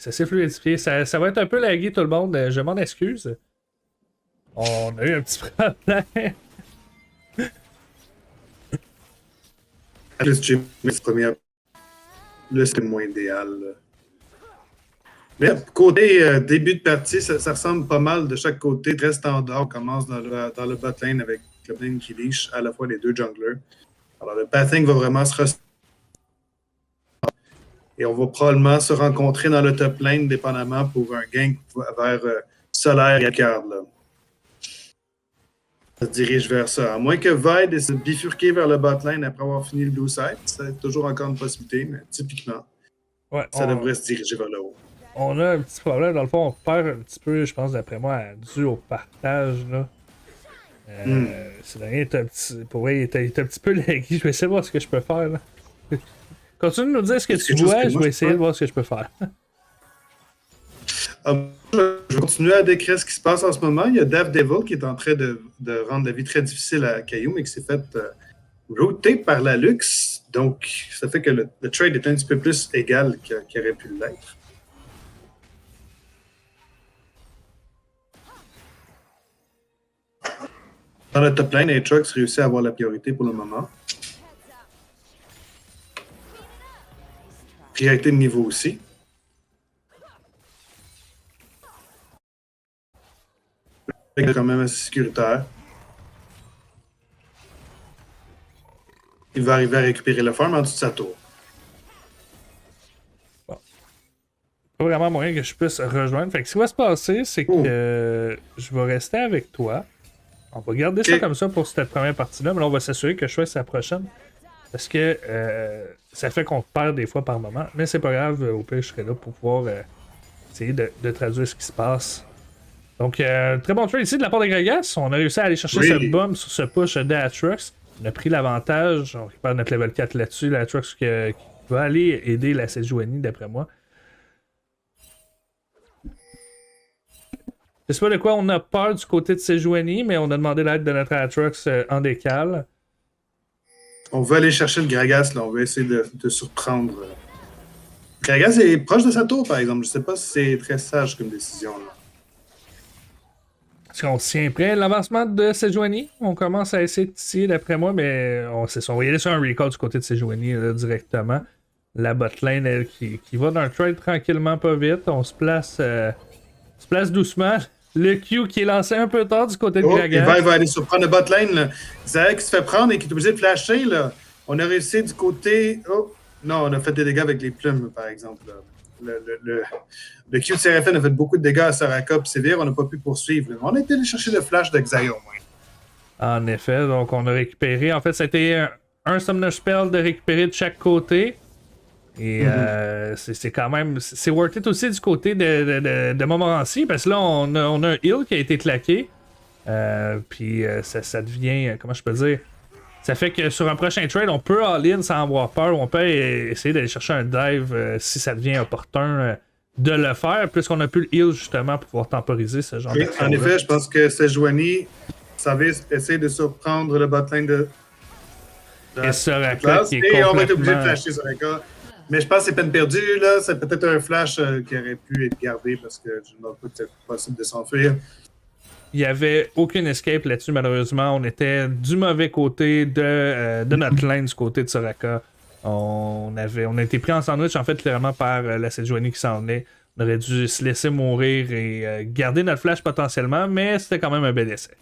Ça s'est fluidifié. Ça va être un peu lagué tout le monde. Je m'en excuse. On a eu un petit problème. Le stream, première. Là, c'est moins idéal. Là. Mais côté début de partie, ça ressemble pas mal de chaque côté. Très standard. On commence dans le bot lane avec le lane qui leash à la fois les deux junglers. Alors, le pathing va vraiment se ressentir. Et on va probablement se rencontrer dans le top lane, dépendamment pour un gank vers Solaire et Card. Ça se dirige vers ça. À moins que Vide ait se bifurquer vers le bot lane après avoir fini le blue side, c'est toujours encore une possibilité, mais typiquement, Ouais, ça devrait se diriger vers le haut. On a un petit problème. Dans le fond, on perd un petit peu, je pense, d'après moi, dû au partage. Là. C'est dernier est un petit. Pour vrai, il est un petit peu laggy. Je vais essayer de voir ce que je peux faire. Là. Continue de nous dire ce que tu vois, je vais essayer de voir ce que je peux faire. Je vais continuer à décrire ce qui se passe en ce moment. Il y a Daredevil qui est en train de rendre la vie très difficile à Caillou, mais qui s'est fait router par la Lux. Donc, ça fait que le trade est un petit peu plus égal qu'il aurait pu l'être. Dans le top lane, Aatrox réussit à avoir la priorité pour le moment. Priorité de niveau aussi. Il est quand même assez sécuritaire. Il va arriver à récupérer le farm en dessous de sa tour. Bon. Pas vraiment moyen que je puisse rejoindre. Fait que ce qui va se passer, c'est que je vais rester avec toi. On va garder ça comme ça pour cette première partie-là, mais là, on va s'assurer que je fasse la prochaine. Parce que ça fait qu'on perd des fois par moment. Mais c'est pas grave, au pire, je serai là pour pouvoir essayer de traduire ce qui se passe. Donc, très bon trade ici de la part de Gragas. On a réussi à aller chercher ce bomb sur ce push d'Aatrox. On a pris l'avantage. On récupère notre level 4 là-dessus. L'Aatrox qui va aller aider la Sejuani, d'après moi. Je sais pas de quoi on a peur du côté de Sejuani, mais on a demandé l'aide de notre Aatrox en décale. On va aller chercher le Gragas, là. On va essayer de surprendre. Gragas est proche de sa tour, par exemple. Je sais pas si c'est très sage comme décision, là. Est-ce qu'on se tient prêt l'avancement de Sejuani? On commence à essayer de tisser d'après moi, mais on va y aller sur un recall du côté de Sejuani directement. La botlane, elle, qui va d'un trade tranquillement, pas vite. On se place doucement. Le Q qui est lancé un peu tard du côté de Gragas. Il va aller surprendre le botlane. Zayek qui se fait prendre et qui est obligé de flasher. Là. On a réussi du côté... Oh, non, on a fait des dégâts avec les plumes, par exemple. Là. Le Q de Seraphine a fait beaucoup de dégâts à Soraka et Sévère, on n'a pas pu poursuivre. Là. On a été allé chercher le flash de Xayah au moins. En effet, donc on a récupéré. En fait, c'était un Summoner Spell de récupérer de chaque côté. Et c'est quand même. C'est worth it aussi du côté de Montmorency, parce que là, on a un heal qui a été claqué. Puis ça devient. Comment je peux dire? Ça fait que sur un prochain trade, on peut all-in sans avoir peur. On peut essayer d'aller chercher un dive si ça devient opportun de le faire, puisqu'on a pu le heal justement pour pouvoir temporiser ce genre de choses. En effet, je pense que Sejuani savait essayer de surprendre le botlane de et Soraka qui est complètement... Et on va être obligé de flasher Soraka. Mais je pense que c'est peine perdue. Là. C'est peut-être un flash qui aurait pu être gardé parce que je ne vois pas que c'est possible de s'enfuir. Il n'y avait aucune escape là-dessus, malheureusement. On était du mauvais côté de notre lane, du côté de Soraka. On a été pris en sandwich, en fait, clairement, par la Sejuani qui s'en venait. On aurait dû se laisser mourir et garder notre flash potentiellement, mais c'était quand même un bel essai.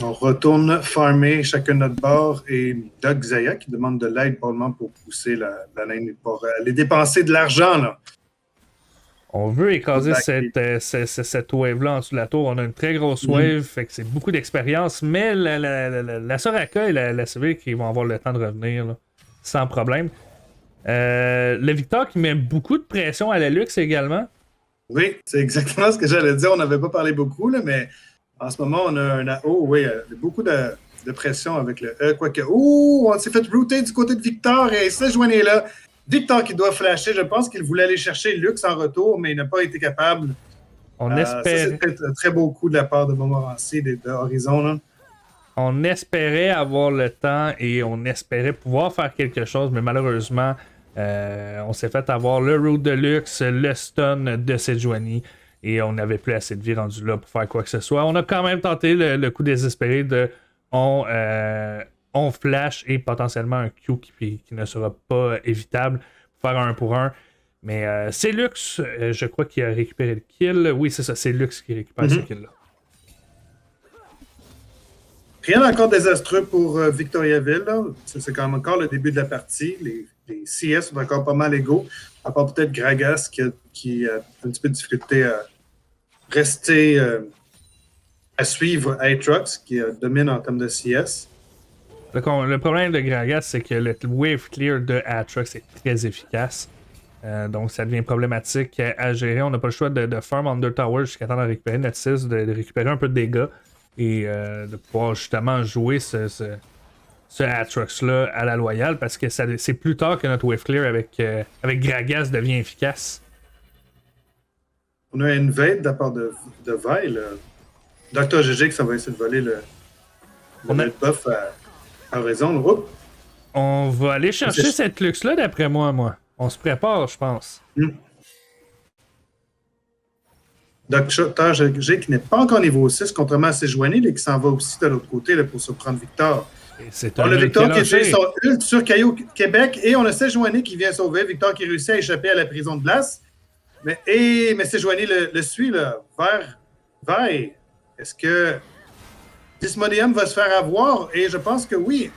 On retourne farmer chacun notre bord et Doug Xayah qui demande de l'aide probablement pour pousser la lane, pour aller dépenser de l'argent, là. On veut écraser cette wave-là en dessous de la tour. On a une très grosse wave, fait que c'est beaucoup d'expérience, mais la Soraka et la Sévère qui vont avoir le temps de revenir, là, sans problème. Le Victor qui met beaucoup de pression à la Lux également. Oui, c'est exactement ce que j'allais dire. On n'avait pas parlé beaucoup, là, mais en ce moment, on a beaucoup de pression avec le E. Quoique, on s'est fait router du côté de Victor et Sejuani est là. Victor qui doit flasher, je pense qu'il voulait aller chercher Lux en retour, mais il n'a pas été capable. On espère. Ça, c'est un très beau coup de la part de Montmorency et de Horizon. Là. On espérait avoir le temps et on espérait pouvoir faire quelque chose, mais malheureusement, on s'est fait avoir le Root de luxe, le stun de Sejuani, et on n'avait plus assez de vie rendu là pour faire quoi que ce soit. On a quand même tenté le coup désespéré de on flash et potentiellement un Q qui ne sera pas évitable pour faire un 1 pour 1. Mais c'est Lux, je crois qu'il a récupéré le kill. Oui, c'est ça, c'est Lux qui récupère ce kill-là. Rien encore désastreux pour Victoriaville. Là. C'est quand même encore le début de la partie. Les CS sont encore pas mal égaux. À part peut-être Gragas qui a un petit peu de difficulté à rester à suivre Aatrox qui domine en termes de CS. Le problème de Gragas, c'est que le wave clear de Aatrox est très efficace. Donc ça devient problématique à gérer. On n'a pas le choix de farm Under Tower jusqu'à temps de récupérer notre 6, de récupérer un peu de dégâts et de pouvoir justement jouer ce Aatrox-là à la loyale parce que c'est plus tard que notre wave clear avec Gragas devient efficace. On a une veille de la part de Vi, Dr. GG qui s'en va essayer de voler le buff à raison. On va aller chercher cette luxe-là d'après moi. On se prépare, je pense. Dr. GG qui n'est pas encore niveau 6, contrairement à Sejuani, et qui s'en va aussi de l'autre côté là, pour surprendre Victor. On a Victor qui utilise son ult sur Caillou Québec et on a Sejuani qui vient sauver. Victor qui réussit à échapper à la prison de glace. Mais Sejuani le suit là, vers Vi. Est-ce que Dismodium va se faire avoir? Et je pense que oui.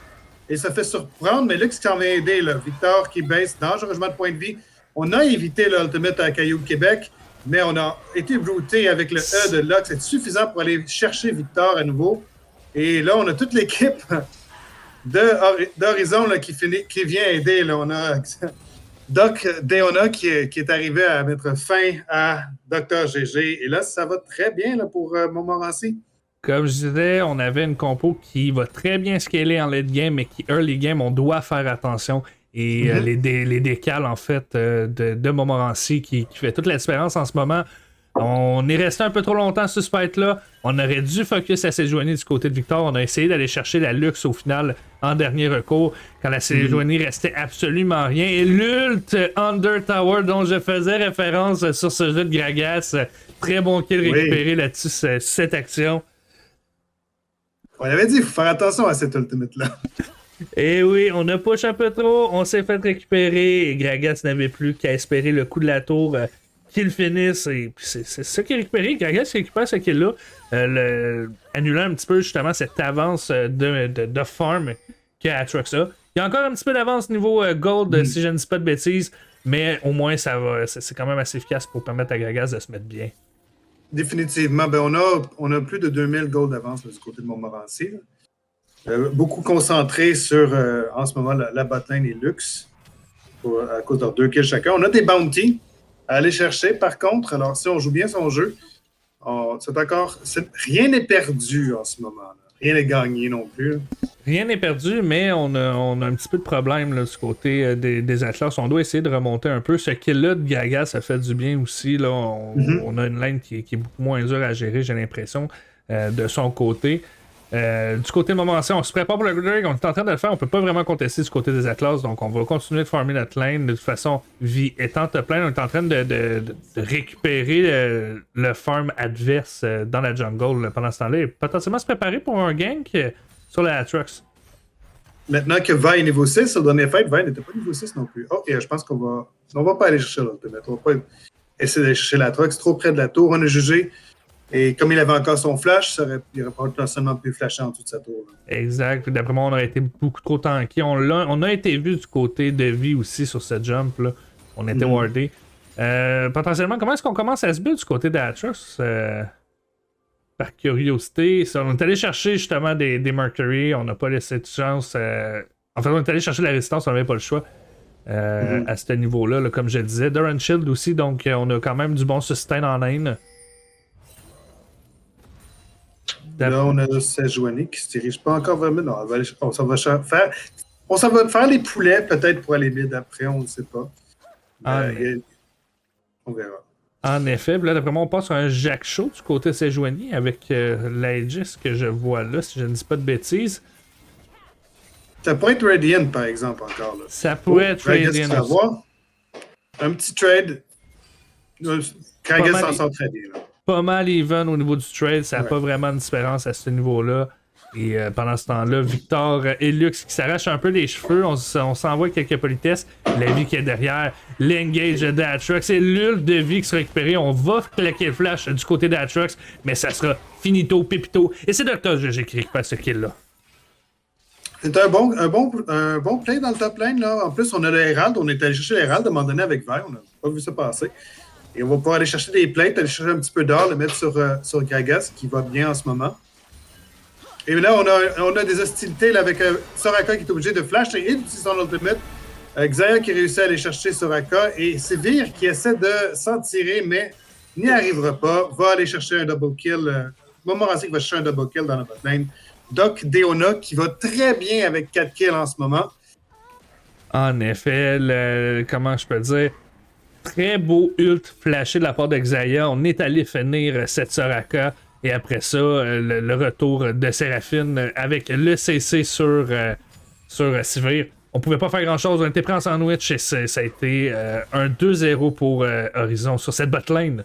Et ça fait surprendre, mais Lux qui s'en vient aider. Là. Victor qui baisse dangereusement de points de vie. On a évité l'ultimate à Caillou Québec, mais on a été brouté avec le E de Lux. C'est suffisant pour aller chercher Victor à nouveau. Et là, on a toute l'équipe d'Horizon qui vient aider. Là. On a Doc Deona qui est arrivé à mettre fin à Dr. GG. Et là, ça va très bien là, pour Montmorency. Comme je disais, on avait une compo qui va très bien scaler en late game, mais qui early game, on doit faire attention. Et les décales, en fait, de Montmorency qui fait toute la différence en ce moment. On est resté un peu trop longtemps sur ce fight-là. On aurait dû focus à Sejuani du côté de Victor. On a essayé d'aller chercher la luxe au final en dernier recours quand la Sejuani restait absolument rien. Et l'ult Under Tower dont je faisais référence sur ce jeu de Gragas. Très bon kill récupéré là-dessus, cette action. On avait dit qu'il faut faire attention à cet ultimate-là. Et oui, on a push un peu trop, on s'est fait récupérer et Gragas n'avait plus qu'à espérer le coup de la tour qu'il finisse. Et c'est ça qui est récupéré. Gragas qui récupère ce kill-là, annulant un petit peu justement cette avance de farm qu'a Aatrox a. Il y a encore un petit peu d'avance niveau gold si je ne dis pas de bêtises, mais au moins ça va, c'est quand même assez efficace pour permettre à Gragas de se mettre bien. Définitivement. Ben, on a plus de 2000 gold d'avance là, du côté de Montmorency. Beaucoup concentré sur, en ce moment, la botlane et Lux, à cause de leurs 2 kills chacun. On a des bounties à aller chercher, par contre. Alors, si on joue bien son jeu, rien n'est perdu en ce moment. Là. Rien n'est gagné non plus. Rien n'est perdu, mais on a un petit peu de problème là, du côté des Atlas. On doit essayer de remonter un peu. Ce kill-là de Gaga, ça fait du bien aussi. Là. On a une lane qui est beaucoup moins dure à gérer, j'ai l'impression, de son côté. Du côté de Montmorency, on se prépare pour le Gridring, on est en train de le faire, on peut pas vraiment contester du côté des Atlas, donc on va continuer de farmer notre lane. De toute façon, vie étant top lane, on est en train de récupérer le farm adverse dans la jungle pendant ce temps-là et potentiellement se préparer pour un gank sur la Aatrox. Maintenant que Vi est niveau 6, au dernier fight, Vi n'était pas niveau 6 non plus. Ok, je pense qu'on va pas aller chercher l'ultimate, on va pas essayer d'aller chercher l'Aatrox, trop près de la tour, on a jugé. Et comme il avait encore son flash, il aurait potentiellement pu flasher en dessous de sa tour. Là. Exact. D'après moi, on aurait été beaucoup trop tanké. On a été vu du côté de vie aussi sur ce jump. Là. On était wardé. Potentiellement, comment est-ce qu'on commence à se build du côté d'Aatrox? Par curiosité. On est allé chercher justement des Mercury. On n'a pas laissé de chance. En fait, on est allé chercher la résistance. On n'avait pas le choix. À ce niveau-là, là, comme je le disais. Duran Shield aussi. Donc, on a quand même du bon sustain en lane. Là, on a Sejuani qui se dirige pas encore vers mid. Non, on s'en va faire les poulets, peut-être pour aller mid après, on ne sait pas. On verra. En effet, là, d'après moi, on passe sur un Jacques Chaud du côté de Sejuani avec l'Aegis que je vois là, si je ne dis pas de bêtises. Ça pourrait être Radiant, par exemple, encore. Là. Ça pourrait être Radiant. Un petit trade. Kragas s'en sort très bien. Là. Pas mal even au niveau du trade, ça n'a pas vraiment de différence à ce niveau-là. Et pendant ce temps-là, Victor et Lux qui s'arrachent un peu les cheveux, on s'envoie quelques politesses. La vie qui est derrière, l'engage d'Atrox, c'est l'ulti de vie qui sera récupérée. On va claquer le flash du côté d'Atrox, mais ça sera finito, pépito. Et c'est Dr. GG qui récupère ce kill-là. C'est un bon play dans le top lane. Là. En plus, on a le Herald. On est allé chercher l'Herald à un moment donné avec Vert. On n'a pas vu ça passer. Et on va pouvoir aller chercher des plates, aller chercher un petit peu d'or, le mettre sur Gragas, qui va bien en ce moment. Et là, on a des hostilités là, avec Soraka qui est obligé de flash et d'utiliser son ultimate. Xayah qui réussit à aller chercher Soraka. Et c'est Vir qui essaie de s'en tirer, mais n'y arrivera pas. Va aller chercher un double kill. Montmorency qui va chercher un double kill dans la bot lane. Doc Deona qui va très bien avec 4 kills en ce moment. En effet, comment je peux dire, très beau ult flashé de la part de Xayah. On est allé finir cette Soraka. Et après ça, le retour de Séraphine avec le CC sur Sivir. On pouvait pas faire grand-chose. On était pris en sandwich et ça a été un 2-0 pour Horizon sur cette botlane.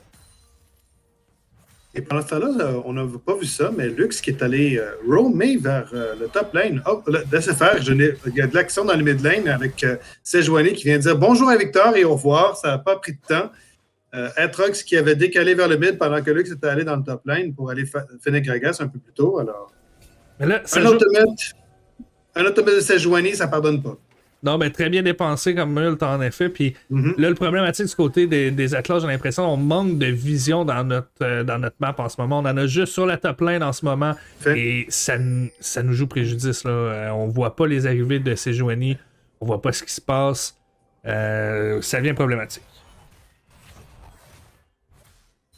Et pendant ce temps-là, on n'a pas vu ça, mais Lux qui est allé roamer vers le top lane. Oh, laissez faire. Il y a de l'action dans le mid lane avec Sejuani qui vient dire bonjour à Victor et au revoir. Ça n'a pas pris de temps. Atrox qui avait décalé vers le mid pendant que Lux était allé dans le top lane pour aller finir Gragas un peu plus tôt. Alors, mais là, un automate de Sejuani, ça pardonne pas. Non, mais très bien dépensé comme ult en effet. Puis là, le problématique du côté des athlètes, j'ai l'impression qu'on manque de vision dans notre map en ce moment. On en a juste sur la top lane en ce moment. Et ça nous joue préjudice. Là. On voit pas les arrivées de Sejuani. On voit pas ce qui se passe. Ça devient problématique.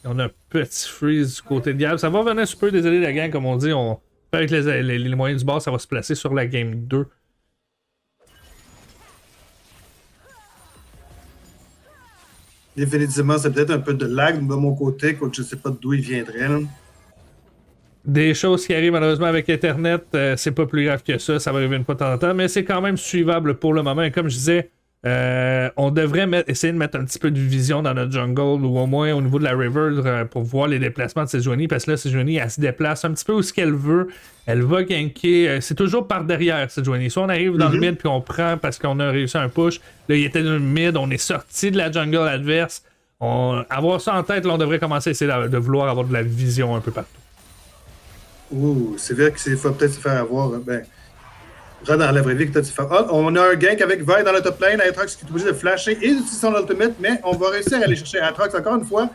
On a un petit freeze du côté de Gab. Ça va venir super, désolé la gang, comme on dit. Avec les moyens du bord, ça va se placer sur la game 2. Définitivement, c'est peut-être un peu de lag de mon côté, quoique je ne sais pas d'où il viendrait. Là. Des choses qui arrivent malheureusement avec Internet, c'est pas plus grave que ça, ça va arriver une fois de temps en temps, mais c'est quand même suivable pour le moment. Et comme je disais, on devrait essayer de mettre un petit peu de vision dans notre jungle, ou au moins au niveau de la river, pour voir les déplacements de Sejuani, parce que là, Sejuani, elle se déplace un petit peu où ce qu'elle veut, elle va ganker, c'est toujours par derrière, Sejuani. Soit on arrive dans le mid, puis on prend parce qu'on a réussi un push, là, il était dans le mid, on est sorti de la jungle adverse, avoir ça en tête, là, on devrait commencer à essayer de vouloir avoir de la vision un peu partout. Ouh, c'est vrai qu'il faut peut-être se faire avoir, dans la vraie vie que tu fais. Oh, on a un gank avec Vi dans le top lane, Atrox qui est obligé de flasher et d'utiliser son ultimate, mais on va réussir à aller chercher Atrox encore une fois.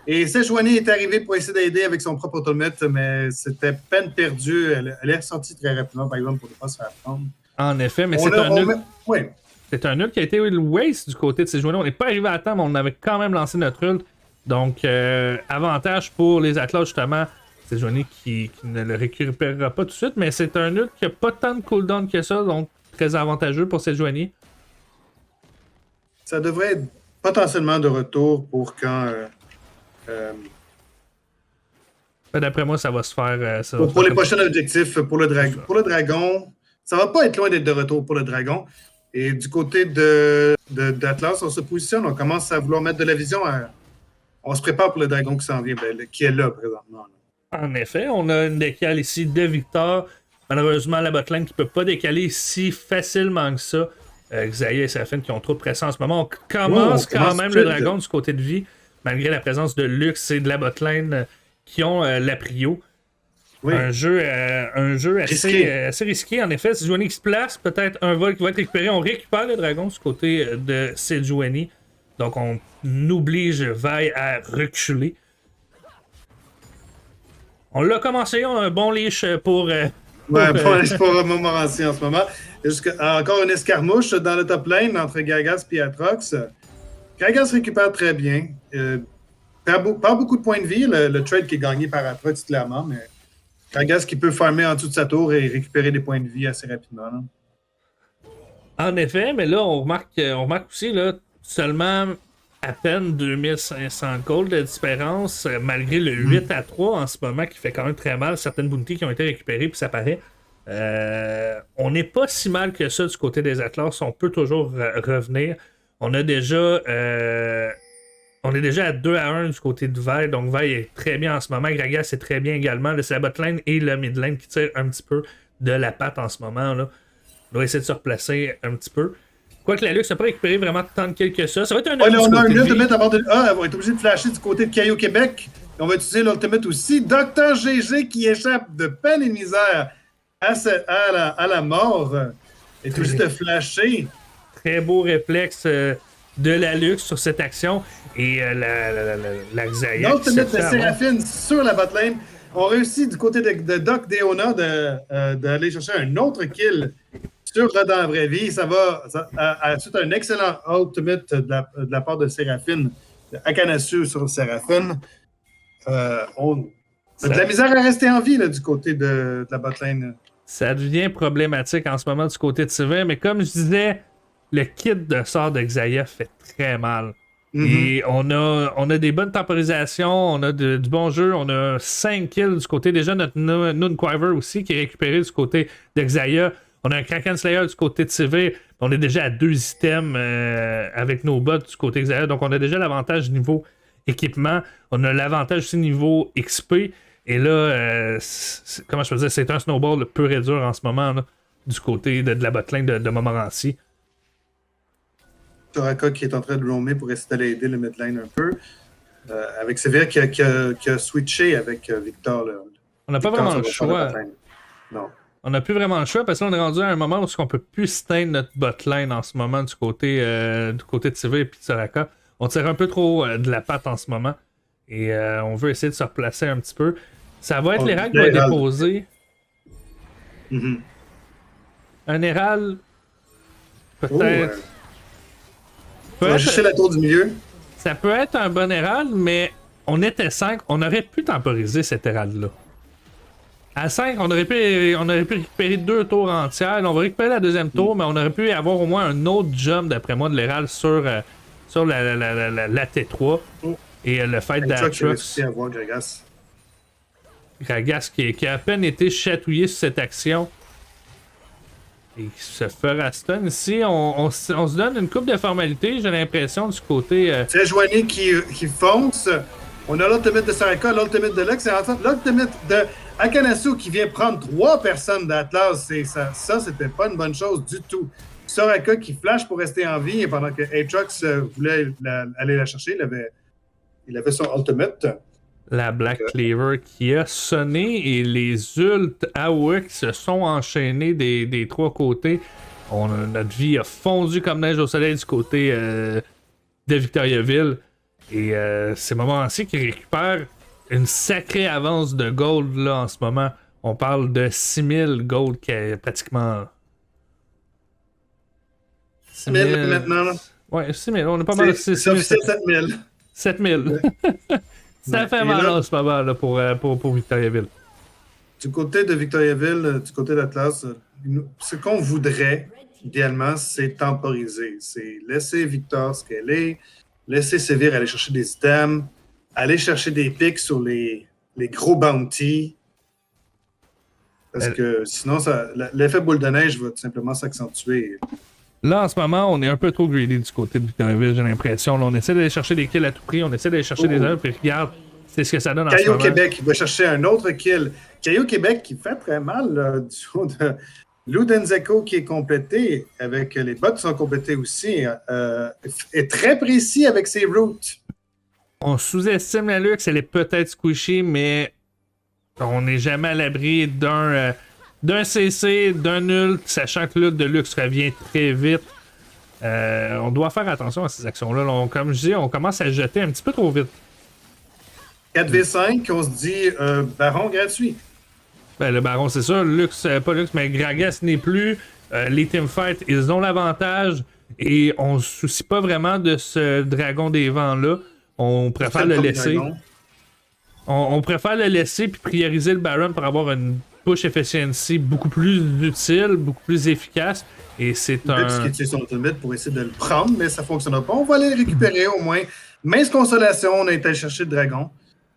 Et Sejuani est arrivé pour essayer d'aider avec son propre ultimate, mais c'était peine perdue. Elle est ressortie très rapidement, par exemple, pour ne pas se faire prendre. En effet, mais c'est un ult qui a été waste du côté de Sejuani. On n'est pas arrivé à temps, mais on avait quand même lancé notre ult. Donc, avantage pour les athlètes, justement. Sejuani qui ne le récupérera pas tout de suite, mais c'est un ult qui n'a pas tant de cooldown que ça, donc très avantageux pour Sejuani. Ça devrait être potentiellement de retour pour quand... D'après moi, ça va se faire... pour les prochains objectifs, pour le dragon, ça va pas être loin d'être de retour pour le dragon. Et du côté d'Atlas, on se positionne, on commence à vouloir mettre de la vision. On se prépare pour le dragon qui s'en vient, qui est là présentement. Là. En effet, on a une décale ici de Victor. Malheureusement, la botlane qui peut pas décaler si facilement que ça. Xayah et Séraphine qui ont trop de pression en ce moment. On commence quand même le dragon du côté de vie, malgré la présence de Lux et de la botlane qui ont la prio. Oui. Un jeu assez risqué, en effet. Sejuani qui se place, peut-être un vol qui va être récupéré. On récupère le dragon du côté de Sejuani. Donc on oblige Vi à reculer. On l'a commencé, on a un bon leash pour bon leash pour Montmorency en ce moment. Encore une escarmouche dans le top lane entre Gragas et Atrox. Gragas récupère très bien. Perd beaucoup de points de vie, le trade qui est gagné par Atrox, clairement, mais Gragas qui peut farmer en dessous de sa tour et récupérer des points de vie assez rapidement. Là. En effet, mais là, on remarque aussi, là, seulement à peine 2500 gold de différence, malgré le 8-3 en ce moment qui fait quand même très mal. Certaines bounties qui ont été récupérées, puis ça paraît. On n'est pas si mal que ça du côté des Atlas. On peut toujours revenir. On a déjà. On est déjà à 2-1 du côté de Vi, donc Vi est très bien en ce moment. Gragas est très bien également. C'est la botlane et la midlane qui tirent un petit peu de la patte en ce moment. Là. On doit essayer de se replacer un petit peu. Quoique la Lux n'a pas récupéré vraiment tant de kills que ça. Ça va être un on a un ultimate avant de. Ah, on va être obligé de flasher du côté de Caillou Québec. On va utiliser l'ultimate aussi. Dr GG qui échappe de peine et de misère à la mort. Est obligé de flasher. Très beau réflexe de la Lux sur cette action. Et la Xayah. L'ultimate de Séraphine sur la botlane. On réussit du côté de Doc Deona d'aller chercher un autre kill sur dans la vraie vie. Ça va. C'est un excellent ultimate de la part de Séraphine. Akanasu sur Séraphine. On a de la misère à rester en vie là, du côté de la botlane. Ça devient problématique en ce moment du côté de Sylvain, mais comme je disais, le kit de sort de Xayah fait très mal. Et on a des bonnes temporisations, on a du bon jeu, on a 5 kills du côté. Déjà, notre Noonquiver aussi qui est récupéré du côté de Xayah. On a un Kraken Slayer du côté de Sylvain. On est déjà à 2 items avec nos bots du côté de Xayah. Donc, on a déjà l'avantage niveau équipement. On a l'avantage aussi niveau XP. Et là, comment je peux dire, c'est un snowball pur et dur en ce moment là, du côté de la botlane de Montmorency. Soraka qui est en train de roamer pour essayer d'aller aider le midlane un peu. Avec Sévère qui a switché avec Victor. Là. On n'a pas vraiment le choix. Non. On n'a plus vraiment le choix parce qu'on est rendu à un moment où on peut plus stain notre botlane en ce moment du côté de Sévère et de Soraka. On tire un peu trop de la patte en ce moment. Et on veut essayer de se replacer un petit peu. Ça va être l'Héral qui va déposer. Un Héral. Peut-être. On va chercher la tour du milieu. Ça peut être un bon Hérald, mais on était 5. On aurait pu temporiser cet Hérald-là. À 5, on aurait pu récupérer 2 tours entières. On va récupérer la deuxième tour, mais on aurait pu avoir au moins un autre jump, d'après moi, de l'Hérald sur la T3. Et le fait d'Atrox. Gragas qui a à peine été chatouillé sur cette action. Et qui se fera stun ici. On se donne une coupe de formalités, j'ai l'impression, du côté. C'est Joigny qui fonce. On a l'ultimate de Soraka, l'ultimate de Lux, et en fait, l'ultimate de Akanasu qui vient prendre 3 personnes d'Atlas. Ça, c'était pas une bonne chose du tout. Soraka qui flash pour rester en vie, et pendant que Aatrox voulait aller la chercher, il avait son ultimate. La Black Cleaver qui a sonné et les ults AOE qui se sont enchaînés des 3 côtés. Notre vie a fondu comme neige au soleil du côté de Victoriaville. Et c'est Montmorency qui récupère une sacrée avance de gold là en ce moment. On parle de 6000 gold qui est pratiquement. 6000 maintenant là. Ouais, 6000. On est pas mal. C'est 7000. 7000. Ça fait mal en ce moment là, pour Victoriaville. Du côté de Victoriaville, du côté d'Atlas, ce qu'on voudrait, idéalement, c'est temporiser. C'est laisser Victor ce qu'elle est, laisser Sévère aller chercher des items, aller chercher des pics sur les gros bounties. Parce que sinon, l'effet boule de neige va tout simplement s'accentuer. Là, en ce moment, on est un peu trop greedy du côté de Victoriaville, j'ai l'impression. Là, on essaie d'aller chercher des kills à tout prix, on essaie d'aller chercher des œuvres, puis regarde, c'est ce que ça donne en ce moment. Caillou Québec va chercher un autre kill. Caillou Québec qui fait très mal là, du haut de Ludenzeko qui est complété, avec les bots qui sont complétés aussi, est très précis avec ses routes. On sous-estime la Lux, elle est peut-être squishy, mais on n'est jamais à l'abri d'un CC, d'un ult, sachant que l'ult de Lux revient très vite. On doit faire attention à ces actions-là. Comme je dis, on commence à jeter un petit peu trop vite. 4v5, on se dit baron gratuit. Ben, le baron, c'est ça. Lux, pas Lux, mais Gragas n'est plus. Les teamfights, ils ont l'avantage. Et on se soucie pas vraiment de ce dragon des vents-là. On préfère le laisser. On préfère le laisser puis prioriser le Baron pour avoir une push efficiency beaucoup plus utile, beaucoup plus efficace. Et c'est Parce qu'il utilise son ultimate pour essayer de le prendre, mais ça ne fonctionnera pas. On va aller le récupérer au moins. Mince consolation, on a été chercher le dragon.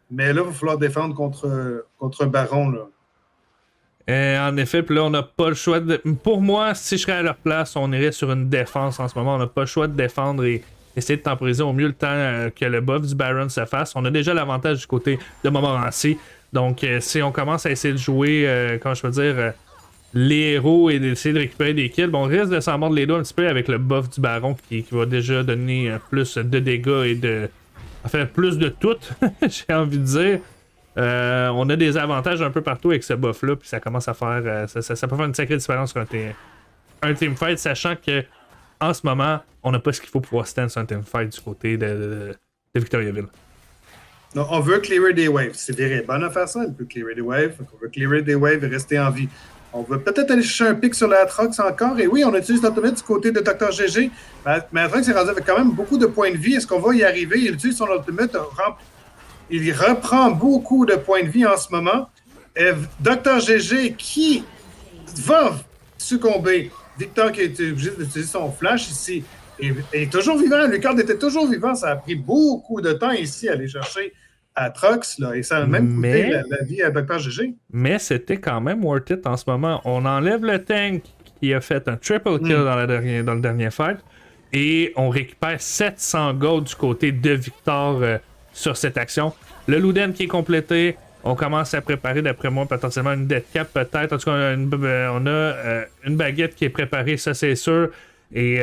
Mais là, il va falloir défendre contre un baron. Là. En effet, puis là, on n'a pas le choix de. Pour moi, si je serais à leur place, on irait sur une défense en ce moment. On n'a pas le choix de défendre et essayer de temporiser au mieux le temps que le buff du Baron se fasse. On a déjà l'avantage du côté de Montmorency. Donc, si on commence à essayer de jouer, comment je peux dire, les héros et d'essayer de récupérer des kills, bon, on risque de s'en mordre les doigts un petit peu avec le buff du Baron qui va déjà donner plus de dégâts et de. Enfin, plus de tout, j'ai envie de dire. On a des avantages un peu partout avec ce buff-là, puis ça commence à faire. Ça peut faire une sacrée différence sur un teamfight, sachant que en ce moment, on n'a pas ce qu'il faut pour pouvoir stand sur un teamfight du côté de Victoriaville. Non, on veut clearer des waves. C'est vrai, bonne à faire ça. On peut clearer des waves. On veut clearer des waves et rester en vie. On veut peut-être aller chercher un pic sur la Atrox encore. Et oui, on utilise l'automate du côté de Dr. GG. Mais Atrox est rendu avec quand même beaucoup de points de vie. Est-ce qu'on va y arriver? Il utilise son ultimate. Il reprend beaucoup de points de vie en ce moment. Et Dr. GG qui va succomber. Victor qui a été obligé d'utiliser son flash ici est toujours vivant. Lucard était toujours vivant. Ça a pris beaucoup de temps ici à aller chercher Atrox. Là, et ça a même coûté la vie à Dr. GG. Mais c'était quand même worth it en ce moment. On enlève le tank qui a fait un triple kill dans le dernier fight. Et on récupère 700 gold du côté de Victor sur cette action. Le Luden qui est complété. On commence à préparer, d'après moi, potentiellement une death cap peut-être. En tout cas, on a une baguette qui est préparée, ça c'est sûr. Et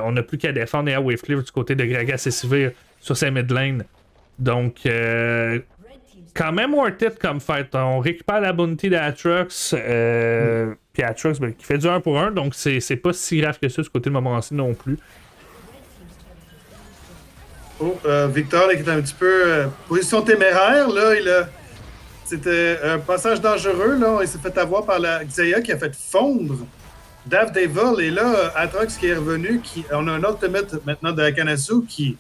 on n'a plus qu'à défendre et à wave clear du côté de Gragas et Sivir sur sa mid lane. Donc, quand même worth it comme fight. On récupère la bounty d'Atrox. Puis Atrox qui fait du 1 pour 1. Donc, c'est pas si grave que ça du côté de Montmorency non plus. Oh, Victor là, qui est un petit peu position téméraire. Là, c'était un passage dangereux. Là. Il s'est fait avoir par la Xayah qui a fait fondre Dav Devil. Et là, Atrox qui est revenu. On a un ultimate maintenant de Akanasu qui.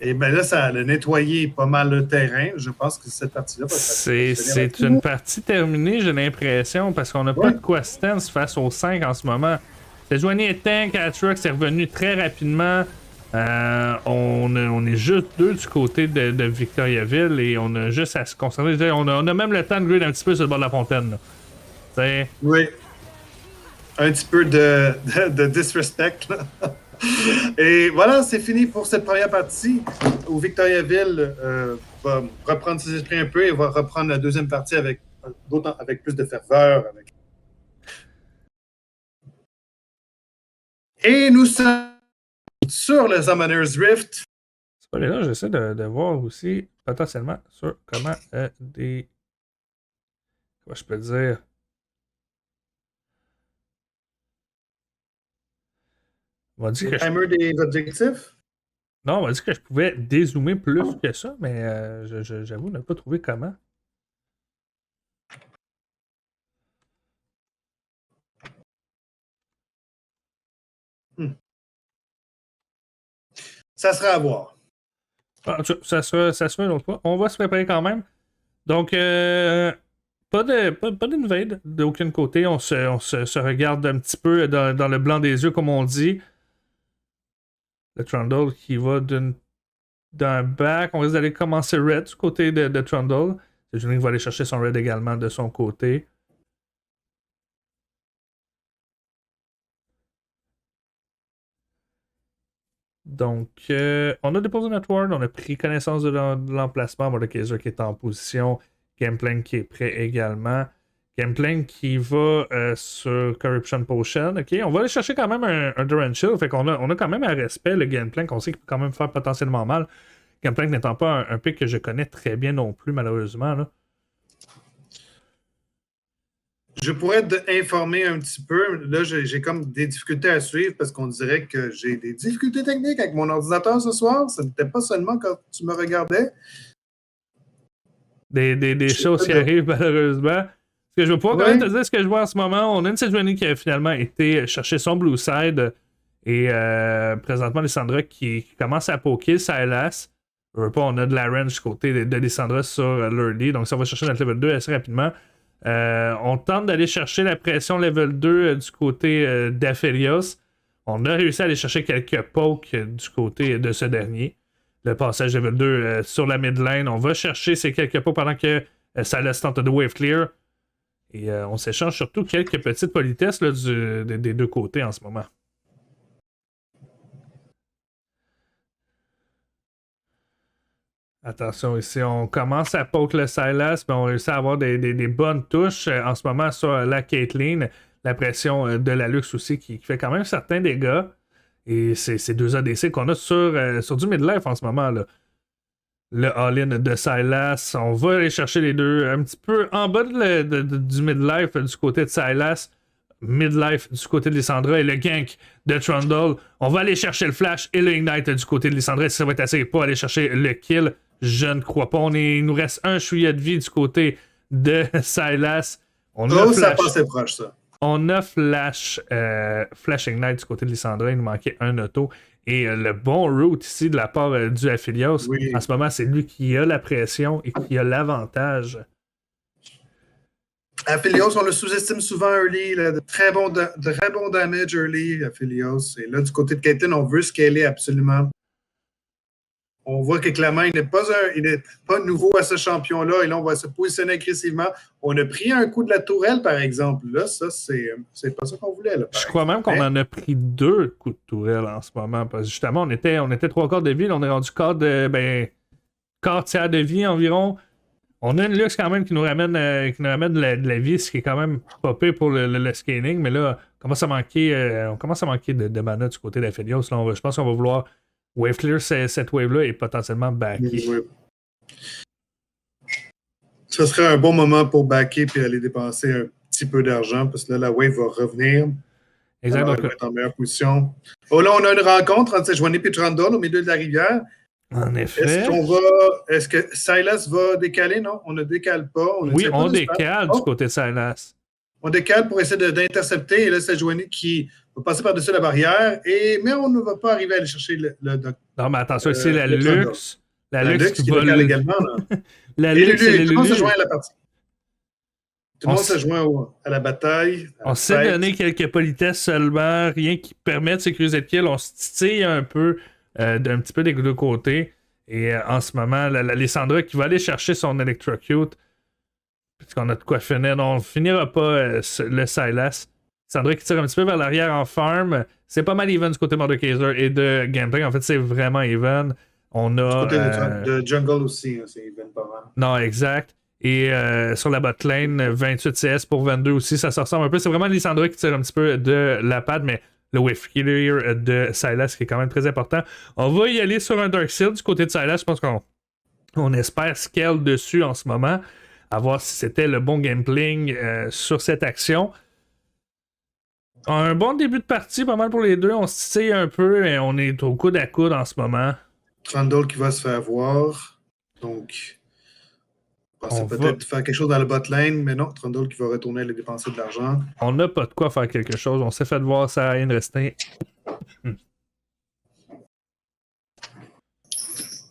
Et bien là, ça a nettoyé pas mal le terrain. Je pense que cette partie-là. C'est une partie terminée, j'ai l'impression, parce qu'on n'a pas de quoi stance face aux 5 en ce moment. Sejuani est tank, Atrox est revenu très rapidement. On est juste deux du côté de Victoriaville et on a juste à se concentrer. On a même le temps de grid un petit peu sur le bord de la fontaine. Oui. Un petit peu de disrespect. Là. Et voilà, c'est fini pour cette première partie où Victoriaville va reprendre ses esprits un peu et va reprendre la deuxième partie avec plus de ferveur. Et nous sommes sur le Summoner's Rift. C'est pas là, j'essaie de voir aussi potentiellement sur comment comment je peux dire. On va dire que des objectifs? Non, on m'a dit que je pouvais dézoomer plus que ça, mais j'avoue ne pas trouver comment. Ça sera à voir. Ça sera une autre fois. On va se préparer quand même. Donc, pas d'invade d'aucun côté. On se regarde un petit peu dans le blanc des yeux, comme on dit. Le Trundle qui va d'un back. On risque d'aller commencer red du côté de Trundle. C'est Julien qui va aller chercher son red également de son côté. Donc, on a déposé notre ward, on a pris connaissance de l'emplacement. Mordekaiser qui est en position. Gameplan qui est prêt également. Gameplan qui va sur Corruption Potion. Ok, on va aller chercher quand même un Durant Shield. Fait qu'on a quand même un respect, le Gameplan, qu'on sait qu'il peut quand même faire potentiellement mal. Gameplan n'étant pas un pick que je connais très bien non plus, malheureusement. Là. Je pourrais t'informer un petit peu. Là, j'ai comme des difficultés à suivre parce qu'on dirait que j'ai des difficultés techniques avec mon ordinateur ce soir. Ce n'était pas seulement quand tu me regardais. Des choses qui arrivent, malheureusement. Ce que je vais pouvoir quand même te dire ce que je vois en ce moment. On a une Sejuani qui a finalement été chercher son Blue Side. Et présentement, Lissandra qui commence à poker Sylas. On a de la range du côté de Lissandra sur Lurdy. Donc ça va chercher notre level 2 assez rapidement. On tente d'aller chercher la pression level 2 du côté d'Aphelios. On a réussi à aller chercher quelques pokes du côté de ce dernier. Le passage level 2 sur la mid lane. On va chercher ces quelques pokes pendant que Sylas tente de wave clear. Et on s'échange surtout quelques petites politesses là, des deux côtés en ce moment. Attention ici, on commence à poke le Sylas, mais on réussit à avoir des bonnes touches en ce moment sur la Caitlyn. La pression de la Lux aussi qui fait quand même certains dégâts. Et c'est deux ADC qu'on a sur du midlife en ce moment. Là. Le all-in de Sylas, on va aller chercher les deux un petit peu en bas du midlife du côté de Sylas. Midlife du côté de Lissandra et le gank de Trundle. On va aller chercher le flash et le ignite du côté de Lissandra. Si ça va être assez pour aller chercher le kill, je ne crois pas. Il nous reste un chouïa de vie du côté de Sylas. Ça passait proche, ça. On a Flash Ignite du côté de Lissandra. Il nous manquait un auto. Et le bon route ici de la part du Aphelios, en ce moment, c'est lui qui a la pression et qui a l'avantage. Aphelios, on le sous-estime souvent early. Là, de très bon damage early, Aphelios. Et là, du côté de Caitlyn, on veut scaler absolument. On voit que clairement, il n'est pas nouveau à ce champion-là. Et là, on va se positionner agressivement. On a pris un coup de la tourelle, par exemple. Là, ça, c'est pas ça qu'on voulait. Là, je crois même qu'on en a pris 2 coups de tourelle en ce moment. Parce que justement, on était 3 quarts de vie. Là, on est rendu quart tiers de vie environ. On a une luxe quand même qui nous ramène de la vie, ce qui est quand même pas pire pour le scaling. Mais là, on commence à manquer de mana du côté d'Aphelios. Je pense qu'on va vouloir wave clear cette wave-là et potentiellement backer. Oui. Ce serait un bon moment pour backer et aller dépenser un petit peu d'argent parce que là, la wave va revenir. Exactement. Elle va être en meilleure position. Oh là, on a une rencontre entre Sejuani et Trundle au milieu de la rivière. En effet. Est-ce que Sylas va décaler? Non, on ne décale pas. On décale du côté de Sylas. On décale pour essayer d'intercepter. Et là, c'est Sejuani qui va passer par-dessus la barrière. Mais on ne va pas arriver à aller chercher le non, mais attention, c'est la Lux. La Lux qui décale également. Là. La Lux, tout le monde se joint à la partie. Tout le monde se joint à la bataille. On s'est donné quelques politesses seulement. Rien qui permet de sécuriser le kill. On se titille un peu d'un petit peu des deux côtés. Et en ce moment, la Lissandra qui va aller chercher son Electrocute. Puisqu'on a de quoi finir. On ne finira pas le Sylas. Lissandra qui tire un petit peu vers l'arrière en farm. C'est pas mal even du côté Mordekaiser et de Gameplay. En fait, c'est vraiment even. On a. Du côté de Jungle aussi, c'est even pas mal. Non, exact. Et sur la bot lane, 28 CS pour 22 aussi. Ça se ressemble un peu. C'est vraiment Lissandra qui tire un petit peu de la pad, mais le wave clear de Sylas qui est quand même très important. On va y aller sur un Dark Seal du côté de Sylas. Je pense qu'on espère scale dessus en ce moment. À voir si c'était le bon gameplay sur cette action. Un bon début de partie, pas mal pour les deux. On se tire un peu et on est au coude à coude en ce moment. Trundle qui va se faire voir. Donc, on pensait peut-être faire quelque chose dans le bot lane, mais non, Trundle qui va retourner aller dépenser de l'argent. On n'a pas de quoi faire quelque chose. On s'est fait voir ça à rien de rester.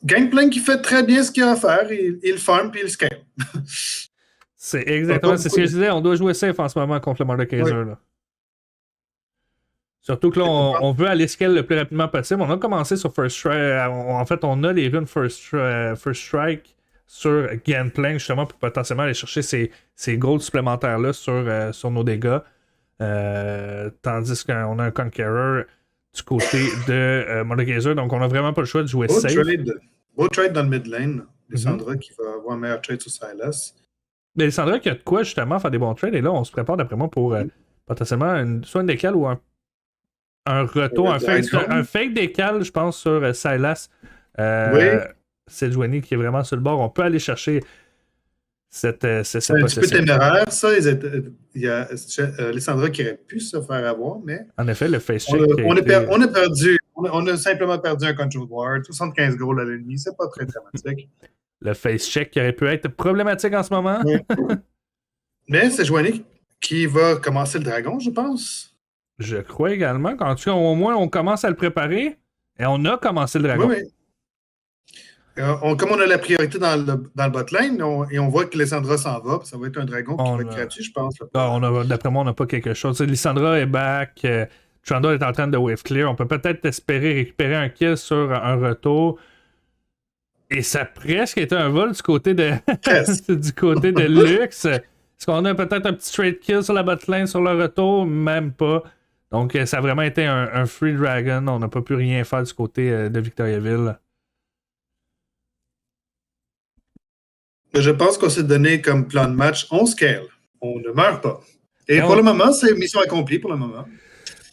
Gangplank qui fait très bien ce qu'il a à faire. Il farm puis il scale. C'est exactement ce que je disais. On doit jouer safe en ce moment contre le Mordekaiser. Oui. Surtout que là, on veut aller scale le plus rapidement possible. On a commencé sur First Strike. En fait, on a les runes First Strike sur Gangplank justement pour potentiellement aller chercher ces golds supplémentaires-là sur nos dégâts. Tandis qu'on a un Conqueror du côté de Mordekaiser. Donc, on a vraiment pas le choix de jouer safe. Beau trade dans le mid lane. Lissandra qui va avoir un meilleur trade sur Sylas. Mais Lissandra qui a de quoi justement faire des bons trades. Et là, on se prépare d'après moi pour potentiellement soit une décale ou un retour, un fake décale, je pense, sur Sylas. Oui. C'est Sejuani qui est vraiment sur le bord. On peut aller chercher cette c'est un petit peu téméraire, ça. Il y a Lissandra qui aurait pu se faire avoir, mais... En effet, le face check... On a simplement perdu un control ward. 75 goals à l'ennemi, c'est pas très dramatique. Le face check qui aurait pu être problématique en ce moment. Oui. Mais c'est Sejuani qui va commencer le dragon, je pense. Je crois également. En tout cas, au moins, on commence à le préparer. Et on a commencé le dragon. Oui. Comme on a la priorité dans le bot lane, et on voit que Lissandra s'en va, ça va être un dragon qui va être gratuit, je pense. D'après moi, on n'a pas quelque chose. Lissandra est back. Trundle est en train de wave clear. On peut peut-être espérer récupérer un kill sur un retour. Et ça a presque été un vol du côté de du côté de Lux. Est-ce qu'on a peut-être un petit straight kill sur la botlane sur le retour? Même pas. Donc ça a vraiment été un free dragon. On n'a pas pu rien faire du côté de Victoriaville. Je pense qu'on s'est donné comme plan de match, on scale. On ne meurt pas. Et pour le moment, c'est mission accomplie pour le moment.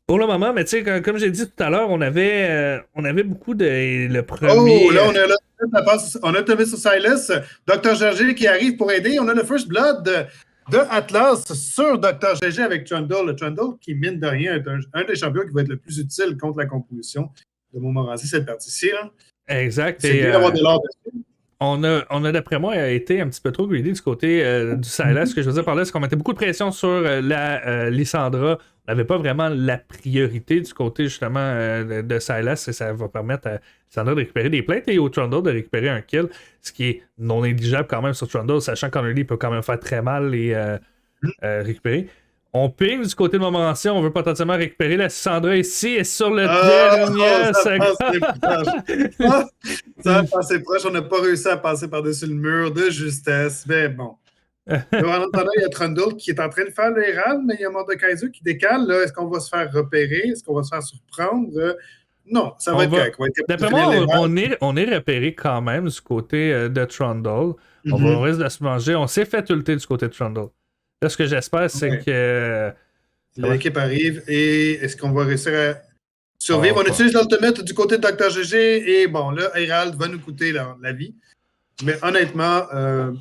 Pour le moment, mais tu sais, comme j'ai dit tout à l'heure, on avait beaucoup de le premier. Oh, là, on a tombé sur Silas. Dr. GG qui arrive pour aider. On a le First Blood de Atlas sur Dr. GG avec Trundle. Le Trundle qui, mine de rien, est un des champions qui va être le plus utile contre la composition de Montmorency cette partie-ci. Exact. C'est bien d'avoir de l'or dessus. On a d'après moi, été un petit peu trop greedy du côté du Silas. Ce que je veux dire par là, c'est qu'on mettait beaucoup de pression sur la Lissandra. On n'avait pas vraiment la priorité du côté justement de Silas. Et ça va permettre à Lissandra de récupérer des plates et au Trundle de récupérer un kill. Ce qui est non négligeable quand même sur Trundle, sachant qu'Honorly peut quand même faire très mal et récupérer. On ping du côté de Montmorency, on veut potentiellement récupérer la Lissandra ici et sur le dernier seconde. Ça a passé proche, on n'a pas réussi à passer par-dessus le mur de justesse, mais bon. En attendant, il y a Trundle qui est en train de faire le Herald, mais il y a Mordekaiser qui décale. Là. Est-ce qu'on va se faire repérer? Est-ce qu'on va se faire surprendre? Non, ça va être correct. D'après moi, on est repéré quand même du côté de Trundle. On risque de se manger. On s'est fait ulter du côté de Trundle. Là, ce que j'espère, c'est que... L'équipe arrive et est-ce qu'on va réussir à survivre? On utilise l'ultimate du côté de Dr. GG et bon, là, Herald va nous coûter la vie. Mais honnêtement,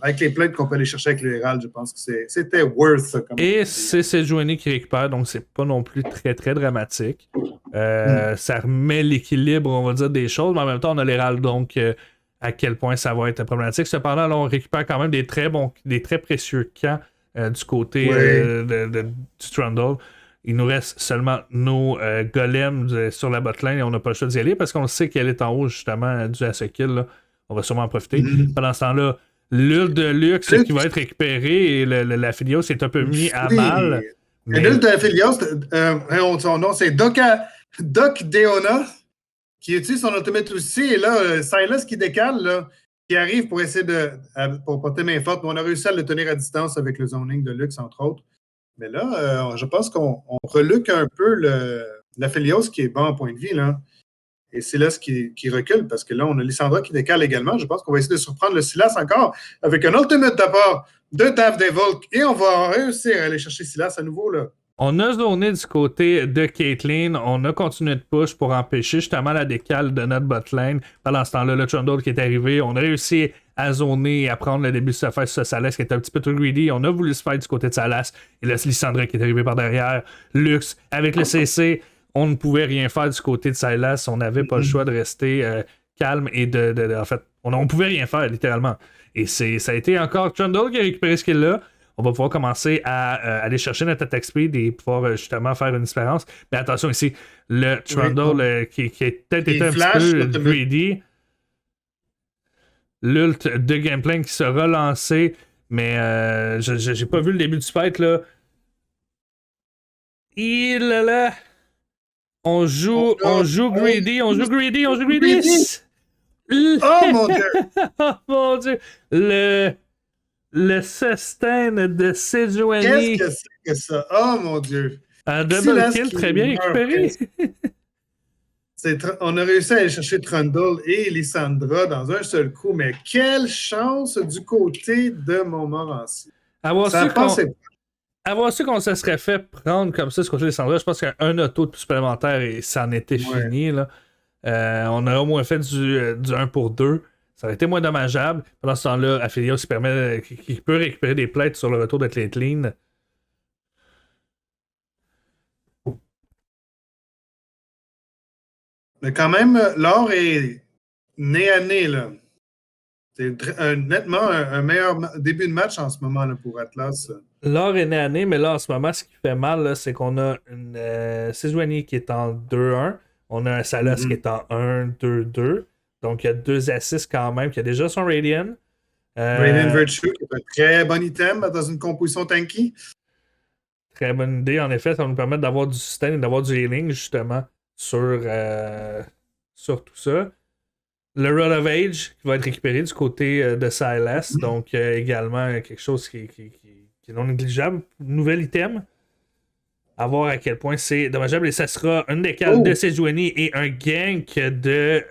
avec les plaintes qu'on peut aller chercher avec le Herald, je pense que c'était worth ça. Et c'est Sejuani qui récupère, donc c'est pas non plus très très dramatique. Ça remet l'équilibre, on va dire, des choses, mais en même temps, on a l'Herald, donc à quel point ça va être problématique. Cependant, là, on récupère quand même des très précieux camps du côté du Trundle. Il nous reste seulement nos golems sur la botlane et on n'a pas le choix d'y aller parce qu'on sait qu'elle est en haut justement dû à ce kill. Là. On va sûrement en profiter. Pendant ce temps-là, l'ule de Lux qui va être récupérée et la Philios est un peu mis à mal. Mais... L'ule de la Philios, son nom c'est Doc Deona qui utilise son ultimate aussi. Et là, Silas qui décale, là, qui arrive pour essayer pour porter main forte. Mais on a réussi à le tenir à distance avec le zoning de Lux, entre autres. Mais là, je pense qu'on reluque un peu la Philios qui est bon en point de vie. Là. Et Silas qui recule parce que là, on a Lissandra qui décale également. Je pense qu'on va essayer de surprendre le Silas encore avec un ultimate d'abord de Dav Devolk. Et on va réussir à aller chercher Silas à nouveau. Là. On a zoné du côté de Caitlyn. On a continué de push pour empêcher justement la décale de notre botlane. Pendant ce temps-là, le Trundle qui est arrivé, on a réussi à zoner et à prendre le début de se faire sur Salas qui était un petit peu trop greedy. On a voulu se faire du côté de Salas. Et là, c'est Lissandra qui est arrivé par derrière. Lux avec le CC. On ne pouvait rien faire du côté de Silas. On n'avait pas le choix de rester calme et en fait, on ne pouvait rien faire, littéralement. Et ça a été encore Trundle qui a récupéré ce kill-là. On va pouvoir commencer à aller chercher notre attack speed et pouvoir justement faire une différence. Mais attention ici, le Trundle qui a peut-être été un petit peu greedy. L'ult de Gameplane qui sera lancé. Mais j'ai pas vu le début du fight là. Il là. On joue greedy. Oh mon dieu! Oh mon dieu! Le sustain de Sejuani. Qu'est-ce que c'est que ça? Oh mon dieu! Un double kill très bien récupéré. On a réussi à aller chercher Trundle et Lissandra dans un seul coup, mais quelle chance du côté de Montmorency. Avoir su qu'on se serait fait prendre comme ça ce côté de Lissandra, je pense qu'un auto de plus supplémentaire et ça en était fini. Là. On a au moins fait du 1 pour 2. Ça aurait été moins dommageable. Pendant ce temps-là, Aphelios qui peut récupérer des plates sur le retour de Caitlyn. Mais quand même, l'or est nez à nez. Là. C'est nettement un meilleur début de match en ce moment là, pour Atlas. L'or est nez à nez, mais là, en ce moment, ce qui fait mal, là, c'est qu'on a une Sejuani qui est en 2-1. On a un Salas qui est en 1-2-2. Donc, il y a 2 assists quand même, qui a déjà son Radiant. Radiant Virtue, qui est un très bon item dans une composition tanky. Très bonne idée, en effet, ça va nous permettre d'avoir du sustain et d'avoir du healing, justement, sur tout ça. Le Rod of Age qui va être récupéré du côté de Silas, donc également quelque chose qui est non négligeable. Nouvel item. À voir à quel point c'est dommageable. Et ça sera une décale de Sejuani et un gank de.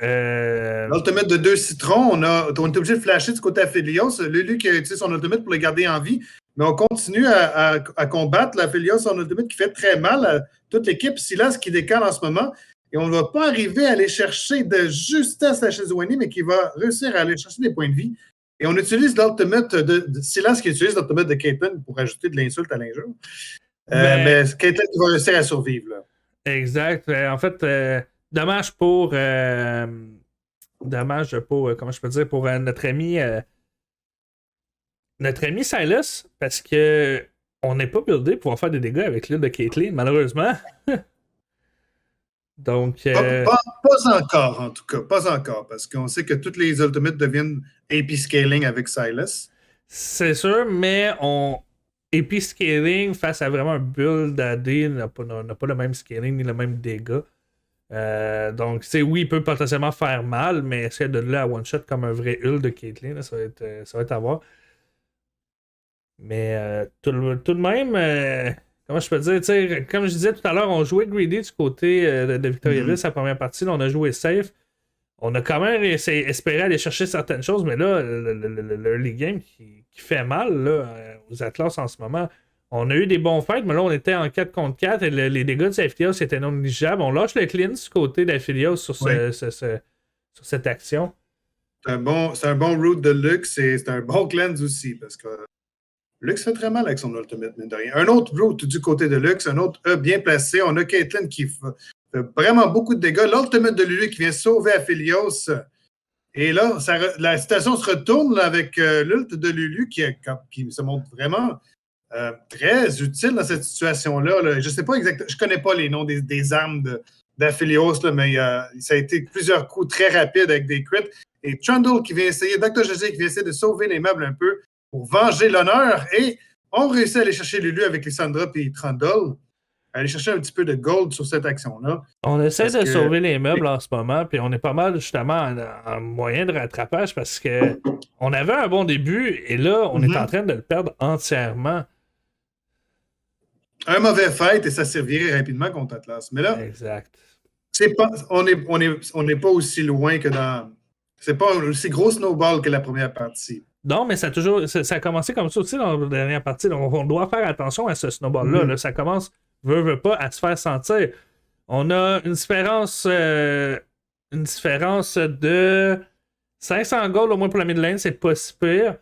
L'ultimate de 2 citrons, on est obligé de flasher du côté Aphelios. Lulu qui a utilisé son ultimate pour le garder en vie. Mais on continue à combattre l'Aphelios, son ultimate qui fait très mal à toute l'équipe. Silas qui décale en ce moment. Et on ne va pas arriver à aller chercher de justesse la Sejuani, mais qui va réussir à aller chercher des points de vie. Et on utilise l'ultimate de Silas qui utilise l'ultimate de Caitlyn pour ajouter de l'insulte à l'injure. Mais c'est Caitlyn qui va réussir à survivre. Là. Exact. En fait, dommage pour. Comment je peux dire, pour notre ami. Notre ami Silas, parce que on n'est pas buildé pour faire des dégâts avec l'île de Caitlyn, malheureusement. Donc. Pas encore, en tout cas. Pas encore, parce qu'on sait que toutes les ultimates deviennent AP scaling avec Silas. C'est sûr, mais AP scaling face à vraiment un build AD n'a pas le même scaling ni le même dégât. Donc, oui, il peut potentiellement faire mal, mais essayer de là à one-shot comme un vrai ult de Caitlyn, là, ça va être à voir. Mais tout de même, comment je peux dire, comme je disais tout à l'heure, on jouait greedy du côté de Victoriaville sa première partie. Là, on a joué safe. On a quand même espéré aller chercher certaines choses, mais là, le early game qui fait mal là, aux Atlas en ce moment. On a eu des bons fights, mais là, on était en 4 contre 4 et les dégâts de Aphelios étaient non négligeables. On lâche le clean du côté d'Aphelios sur cette action. C'est un bon route de Lux et c'est un bon cleanse aussi parce que Lux fait très mal avec son ultimate, mine de rien. Un autre route du côté de Lux, un autre E bien placé. On a Caitlyn qui fait vraiment beaucoup de dégâts. L'ultimate de Lulu qui vient sauver Aphelios. Et là, la situation se retourne là, avec l'ult de Lulu qui se montre vraiment très utile dans cette situation-là. Là. Je ne sais pas exactement, je ne connais pas les noms des armes d'Aphelios, mais ça a été plusieurs coups très rapides avec des crits. Et Trundle qui vient essayer, Dr. José qui vient essayer de sauver les meubles un peu pour venger l'honneur. Et on réussit à aller chercher Lulu avec Lissandra et Trundle. Aller chercher un petit peu de gold sur cette action-là. On essaie de sauver les meubles en ce moment, puis on est pas mal justement en moyen de rattrapage parce que on avait un bon début et là, on est en train de le perdre entièrement. Un mauvais fight et ça servirait rapidement contre Atlas. Mais là, exact. On n'est pas aussi loin que dans. C'est pas un aussi gros snowball que la première partie. Non, mais ça a commencé comme ça aussi dans la dernière partie. Donc on doit faire attention à ce snowball-là. Là, ça commence, veut pas, à se faire sentir. On a une différence de 500 gold au moins pour la mid lane, c'est pas si pire.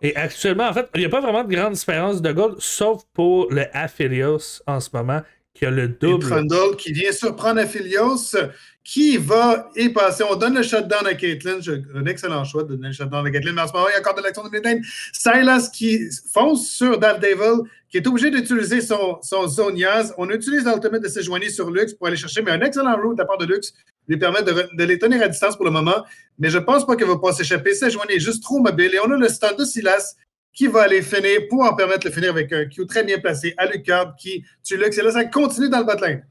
Et actuellement, en fait, il n'y a pas vraiment de grande différence de gold, sauf pour le Aphelios en ce moment, qui a le double. Et Trundle qui vient surprendre Aphelios, qui va y passer. On donne le shutdown à Caitlyn. Un excellent choix de donner le shutdown à Caitlyn. Mais en ce moment, il y a encore de l'action de mid-lane. Silas qui fonce sur Daredevil, qui est obligé d'utiliser son Zone Yaz. On utilise l'ultimate de Sejuani sur Lux pour aller chercher, mais un excellent route de la part de Lux lui permet de les tenir à distance pour le moment. Mais je ne pense pas qu'elle va pas s'échapper. Sejuani est juste trop mobile. Et on a le stun de Silas qui va aller finir pour en permettre de finir avec un Q très bien placé à Lucard qui tue Lux. Et là, ça continue dans le botlane.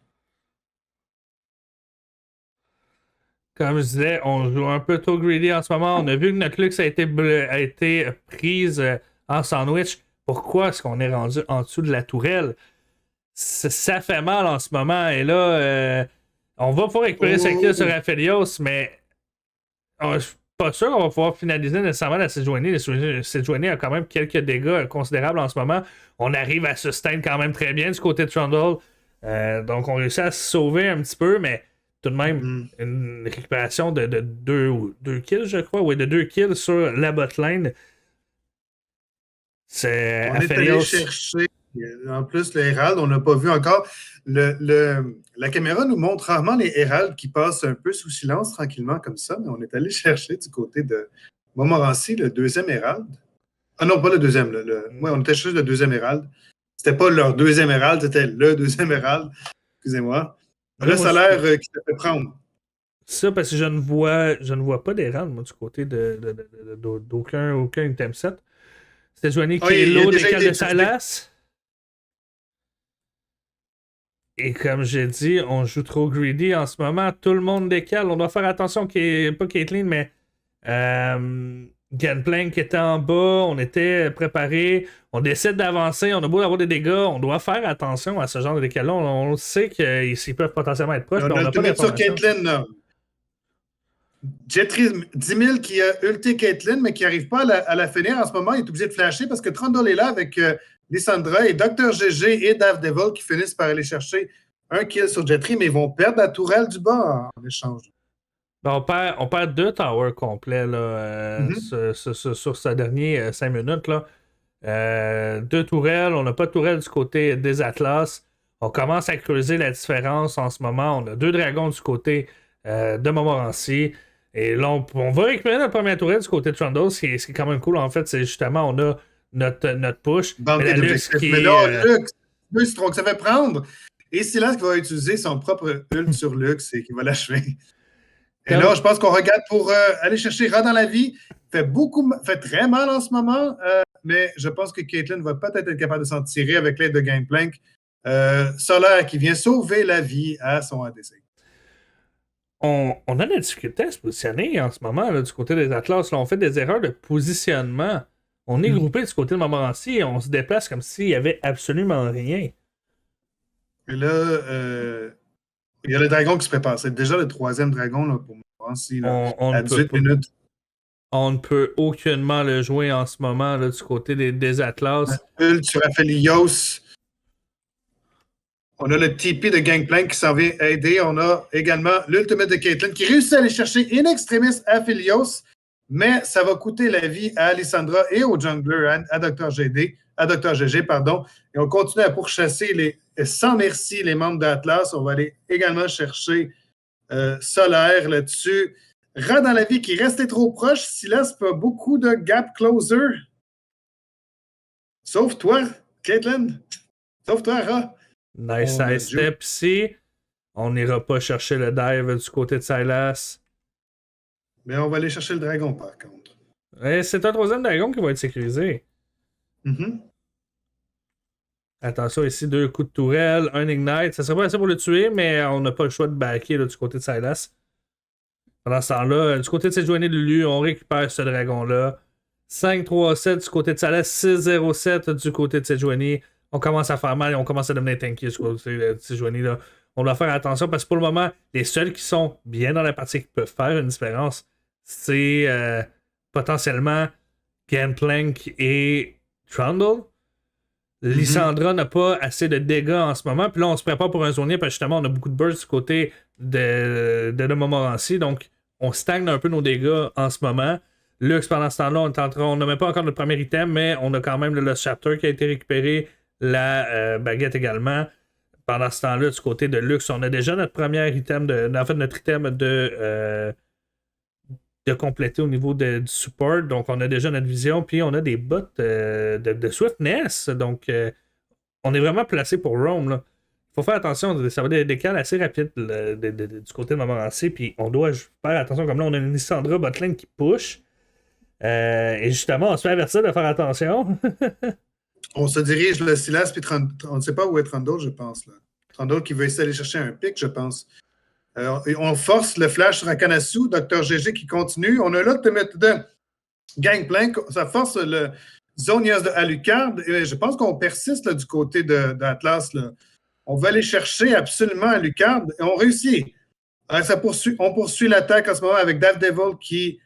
Comme je disais, on joue un peu trop greedy en ce moment. On a vu que notre Lux a été prise en sandwich. Pourquoi est-ce qu'on est rendu en dessous de la tourelle? Ça fait mal en ce moment. Et là, on va pouvoir récupérer ce kill sur Aphelios, mais je suis pas sûr qu'on va pouvoir finaliser nécessairement la Sejuani. La Sejuani a quand même quelques dégâts considérables en ce moment. On arrive à sustain quand même très bien du côté de Trundle. Donc on réussit à se sauver un petit peu, mais tout de même, une récupération de 2 kills, je crois. Oui, de 2 kills sur la botlane. C'est on est allé chercher, en plus, le Herald, on n'a pas vu encore. La caméra nous montre rarement les Heralds qui passent un peu sous silence, tranquillement, comme ça, mais on est allé chercher du côté de Montmorency, le deuxième Herald. Ah non, pas le deuxième. Oui, on était chercher le deuxième Herald. C'était pas leur deuxième Herald, c'était le deuxième Herald. Excusez-moi. Là, ça a l'air qu'il s'est fait prendre. Ça, parce que je ne vois pas des rangs, moi, du côté d'aucun item set. C'était Joanie Ah, qui est il a low déjà décal été de utilisé. Salas. Et comme j'ai dit, on joue trop greedy en ce moment. Tout le monde décale. On doit faire attention, pas Caitlyn, mais Gangplank était en bas. On était préparé. On décide d'avancer. On a beau avoir des dégâts. On doit faire attention à ce genre de décal-là. On sait qu'ils peuvent potentiellement être proches, On mais on a n'a pas ultimate sur d'informations. Caitlyn, là. Jetri 10 000 qui a ulti Caitlyn, mais qui n'arrive pas à la finir en ce moment. Il est obligé de flasher parce que Trundle est là avec Lissandra et Dr. GG et Daredevil qui finissent par aller chercher un kill sur Jetri, mais ils vont perdre la tourelle du bas en échange. Ben, on perd 2 towers complets là, Mhm. sur ce dernier 5 minutes. Là. 2 tourelles, on n'a pas de tourelle du côté des Atlas. On commence à creuser la différence en ce moment. On a 2 dragons du côté de Montmorency. Et là, on va récupérer notre première tourelle du côté de Trundle, ce qui est quand même cool. En fait, c'est justement, on a notre push. Mais Banquet la Lux d'objectifs. Mais qui là, est. Lux, trop que ça fait prendre. Et Silas qui va utiliser son propre ult sur Lux et qui va l'achever. Et là, Comme, je pense qu'on regarde pour aller chercher Rat dans la vie. Fait très mal en ce moment, mais je pense que Caitlyn va peut-être être capable de s'en tirer avec l'aide de Gangplank. Solaire qui vient sauver la vie à son ADC. on a de la difficulté à se positionner en ce moment là, du côté des Atlas. Là, on fait des erreurs de positionnement. On est Mm. groupé du côté de Montmorency et on se déplace comme s'il y avait absolument rien. Et là, il y a le dragon qui se prépare. C'est déjà le troisième dragon là, pour moi, ici, là, On ne à peut 18 pas. minutes. On ne peut aucunement le jouer en ce moment là, du côté des Atlas. Ult sur Aphelios. On a le TP de Gangplank qui s'en vient aider. On a également l'ultimate de Caitlyn qui réussit à aller chercher in extremis Aphelios, mais ça va coûter la vie à Alessandra et au jungler, à Dr. GD, à Dr. GG, pardon. Et on continue à pourchasser sans merci les membres d'Atlas. On va aller également chercher Solaire là-dessus. Rat dans la vie qui restait trop proche. Silas pas beaucoup de gap closer. Sauf toi, Caitlyn. Sauf toi, Rat. Nice On side a Juke. step ici. On n'ira pas chercher le dive du côté de Silas. Mais on va aller chercher le dragon, par contre. Et c'est un troisième dragon qui va être sécurisé. Mm-hmm. Attention ici, 2 coups de tourelle, un ignite. Ça serait pas assez pour le tuer, mais on n'a pas le choix de backer là, du côté de Silas. Pendant ce temps-là, du côté de Sejuani de Lulu, on récupère ce dragon-là. 5-3-7 du côté de Salas, 6-0-7 du côté de Sejuani. On commence à faire mal et on commence à devenir tanky du côté de Sejuani. On doit faire attention parce que pour le moment, les seuls qui sont bien dans la partie qui peuvent faire une différence, c'est potentiellement Gangplank et Trundle. Lissandra n'a pas assez de dégâts en ce moment. Puis là, on se prépare pour un zonier parce que justement, on a beaucoup de bursts du côté de Montmorency. Donc, on stagne un peu nos dégâts en ce moment. Lux, pendant ce temps-là, on n'a même pas encore notre premier item, mais on a quand même le Lost Chapter qui a été récupéré, la baguette également. Pendant ce temps-là, du côté de Lux, on a déjà notre premier item, en fait, notre item de compléter au niveau du support. Donc, on a déjà notre vision, puis on a des bots de swiftness. Donc, on est vraiment placé pour Rome. Il faut faire attention, ça va des décals assez rapides du côté de Montmorency, puis on doit faire attention. Comme là, on a une Lissandra botlane qui push. Et justement, on se fait avertir de faire attention. On se dirige le Silas, puis on ne sait pas où est Trundle, je pense. Là. Trundle qui veut essayer d'aller chercher un pic, je pense. On force le flash sur Akanasu, Dr. GG qui continue. On a l'ultimate de Gangplank. Ça force le Zonias de Alucard. Et je pense qu'on persiste là, du côté d'Atlas. On va aller chercher absolument Alucard et on réussit. On poursuit l'attaque en ce moment avec Daredevil qui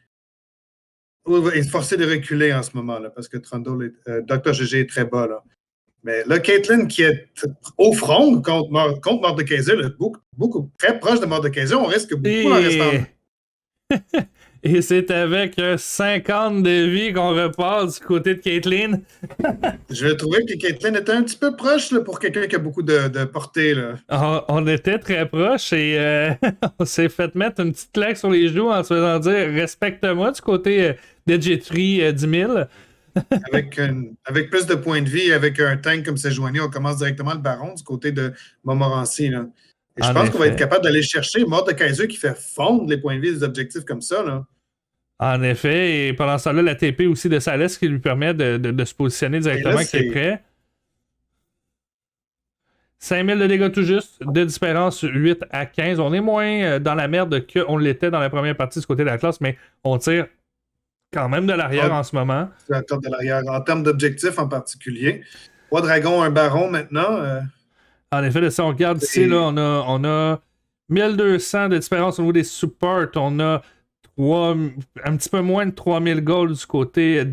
est forcé de reculer en ce moment là, parce que Dr. GG est très bas. Là. Mais là, Caitlyn qui est au front contre Mordekaiser, beaucoup très proche de Mordekaiser, on risque beaucoup en restant. Et c'est avec 50 de vie qu'on repart du côté de Caitlyn. Je trouvais que Caitlyn était un petit peu proche là, pour quelqu'un qui a beaucoup de portée. Là. On était très proche et on s'est fait mettre une petite claque sur les joues en se faisant dire respecte-moi du côté de Jetri 10 000. Avec plus de points de vie, avec un tank comme Sejuani, on commence directement le baron du côté de Montmorency. Là. Et je pense qu'on va être capable d'aller chercher Mordekaiser qui fait fondre les points de vie des objectifs comme ça. Là. En effet, et pendant ce temps-là, la TP aussi de Sylas qui lui permet de se positionner directement, qui est prêt. 5000 de dégâts tout juste, de différence 8 à 15. On est moins dans la merde qu'on l'était dans la première partie du côté de la classe, mais on tire quand même de l'arrière en ce moment. De l'arrière, en termes d'objectifs en particulier. 3 dragons, un baron maintenant. En effet, si on regarde ici, là, on a 1200 de différence au niveau des supports. On a un petit peu moins de 3000 gold du côté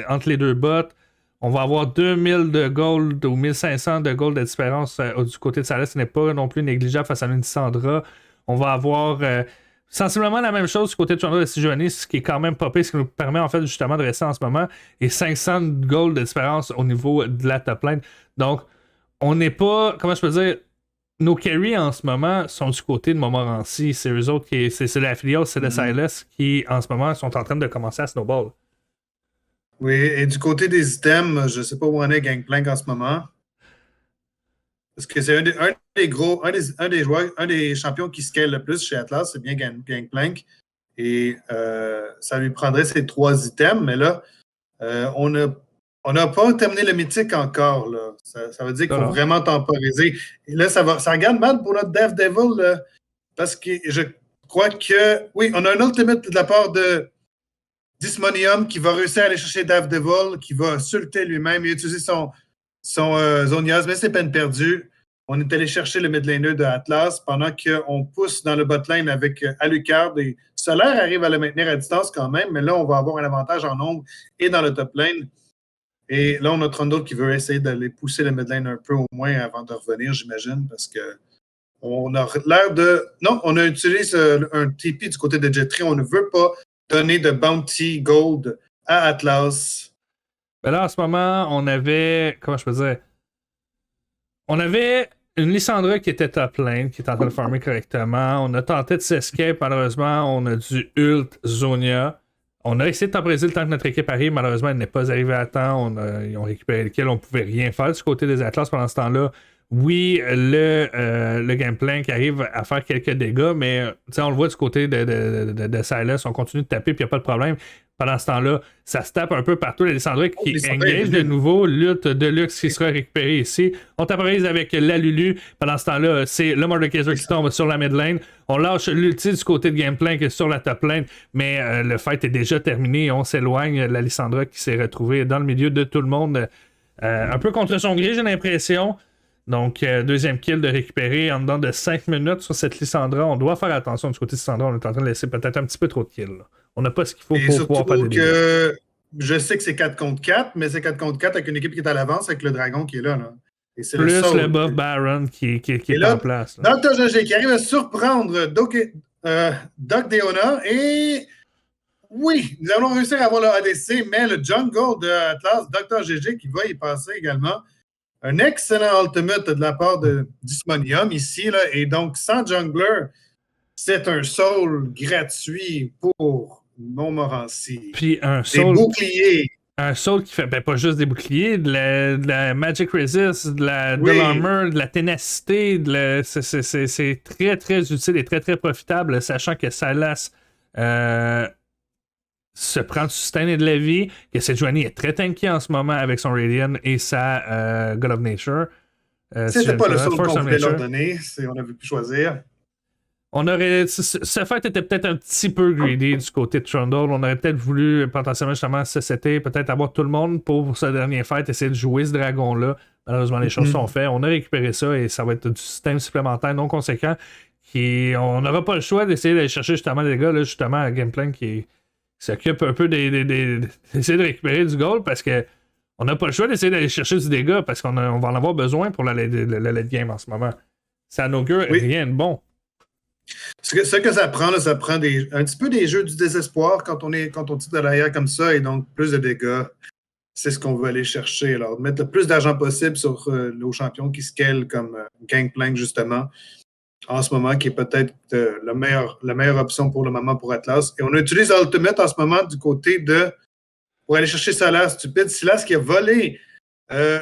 entre les deux bots. On va avoir 2000 de gold ou 1500 de gold de différence du côté de Sylas. Ce n'est pas non plus négligeable face à une Lissandra. On va avoir sensiblement la même chose du côté de Trundle de Sejuani, ce qui est quand même popé, ce qui nous permet en fait justement de rester en ce moment. Et 500 gold de différence au niveau de la top lane. Donc, on n'est pas, comment je peux dire, nos carries en ce moment sont du côté de Montmorency. C'est eux autres c'est la filiale, c'est de Sylas qui en ce moment sont en train de commencer à snowball. Oui, et du côté des items, je ne sais pas où on est Gangplank en ce moment. Parce que c'est un des champions qui scale le plus chez Atlas, c'est bien Gangplank. Et ça lui prendrait ces 3 items, mais là, on n'a pas terminé le mythique encore. Là. Ça veut dire qu'il faut vraiment temporiser. Et là, ça regarde mal pour notre Death Devil, là, parce que je crois que, oui, on a un ultimate de la part de Dysmonium qui va réussir à aller chercher Death Devil, qui va sulter lui-même et utiliser son Zonias, mais c'est peine perdue. On est allé chercher le mid laner de Atlas pendant qu'on pousse dans le bot lane avec Alucard. Et Solaire arrive à le maintenir à distance quand même, mais là, on va avoir un avantage en nombre et dans le top lane. Et là, on a Trundle qui veut essayer d'aller pousser le mid lane un peu au moins avant de revenir, j'imagine, parce que on a l'air de... Non, on a utilisé un TP du côté de Jetri. On ne veut pas donner de bounty gold à Atlas. Ben là, en ce moment, on avait... Comment je peux dire? On avait une Lissandra qui était top lane, qui était en train de farmer correctement. On a tenté de s'escape. Malheureusement, on a du ult Zonia. On a essayé de temporiser le temps que notre équipe arrive. Malheureusement, elle n'est pas arrivée à temps. Ils ont récupéré le kill. On ne pouvait rien faire du côté des Atlas pendant ce temps-là. Oui, le Gangplank arrive à faire quelques dégâts, mais on le voit du côté de Sylas. On continue de taper, puis il n'y a pas de problème. Pendant ce temps-là, ça se tape un peu partout. Les Lissandra qui engage de nouveau. Lutte de luxe qui sera récupérée ici. On temporise avec la Lulu. Pendant ce temps-là, c'est le Mordekaiser qui tombe sur la mid lane. On lâche l'ulti du côté de Gangplank sur la top lane, mais le fight est déjà terminé. On s'éloigne. La Lissandra qui s'est retrouvée dans le milieu de tout le monde. Un peu contre son gré, j'ai l'impression. Donc, deuxième kill de récupérer en dedans de 5 minutes sur cette Lissandra. On doit faire attention du côté de Lissandra. On est en train de laisser peut-être un petit peu trop de kills. Là. On n'a pas ce qu'il faut pour pouvoir pas des dégâts. Je sais que c'est 4 contre 4, mais c'est 4 contre 4 avec une équipe qui est à l'avance avec le dragon qui est là. Et c'est plus le buff Baron qui est là, en place. Dr. GG qui arrive à surprendre Doc Deona. Et oui, nous allons réussir à avoir le ADC, mais le jungle de Atlas, Dr. GG qui va y passer également. Un excellent ultimate de la part de Dysmonium ici. Là, et donc, sans jungler, c'est un soul gratuit pour Montmorency. Puis un soul. Des boucliers. Un soul qui fait pas juste des boucliers, de la Magic Resist, de l'armor, de la ténacité. C'est très, très utile et très, très profitable, sachant que Sylas se prend du sustain et de la vie, que Sejuani est très tanky en ce moment avec son Radiant et sa God of Nature. C'était pas le soul qu'on voulait leur donner, on avait pu choisir. Ce fait était peut-être un petit peu greedy du côté de Trundle. On aurait peut-être voulu potentiellement justement se setter, peut-être avoir tout le monde pour ce dernier fight, essayer de jouer ce dragon-là. Malheureusement, les choses sont faites. On a récupéré ça et ça va être du système supplémentaire non conséquent. On n'aura pas le choix d'essayer d'aller chercher justement les gars, là, justement, à Gangplank qui s'occupe un peu d'essayer de récupérer du gold parce que on n'a pas le choix d'essayer d'aller chercher du dégât parce qu'on va en avoir besoin pour la late game en ce moment. Ça n'augure rien de bon. Ce que ça prend, là, ça prend un petit peu des jeux du désespoir quand on tire de l'arrière comme ça et donc plus de dégâts. C'est ce qu'on veut aller chercher. Alors, mettre le plus d'argent possible sur nos champions qui scalent comme Gangplank, justement, en ce moment, qui est peut-être la meilleure option pour le moment pour Atlas. Et on utilise Ultimate en ce moment du côté pour aller chercher Solaire stupide. Sylas qui a volé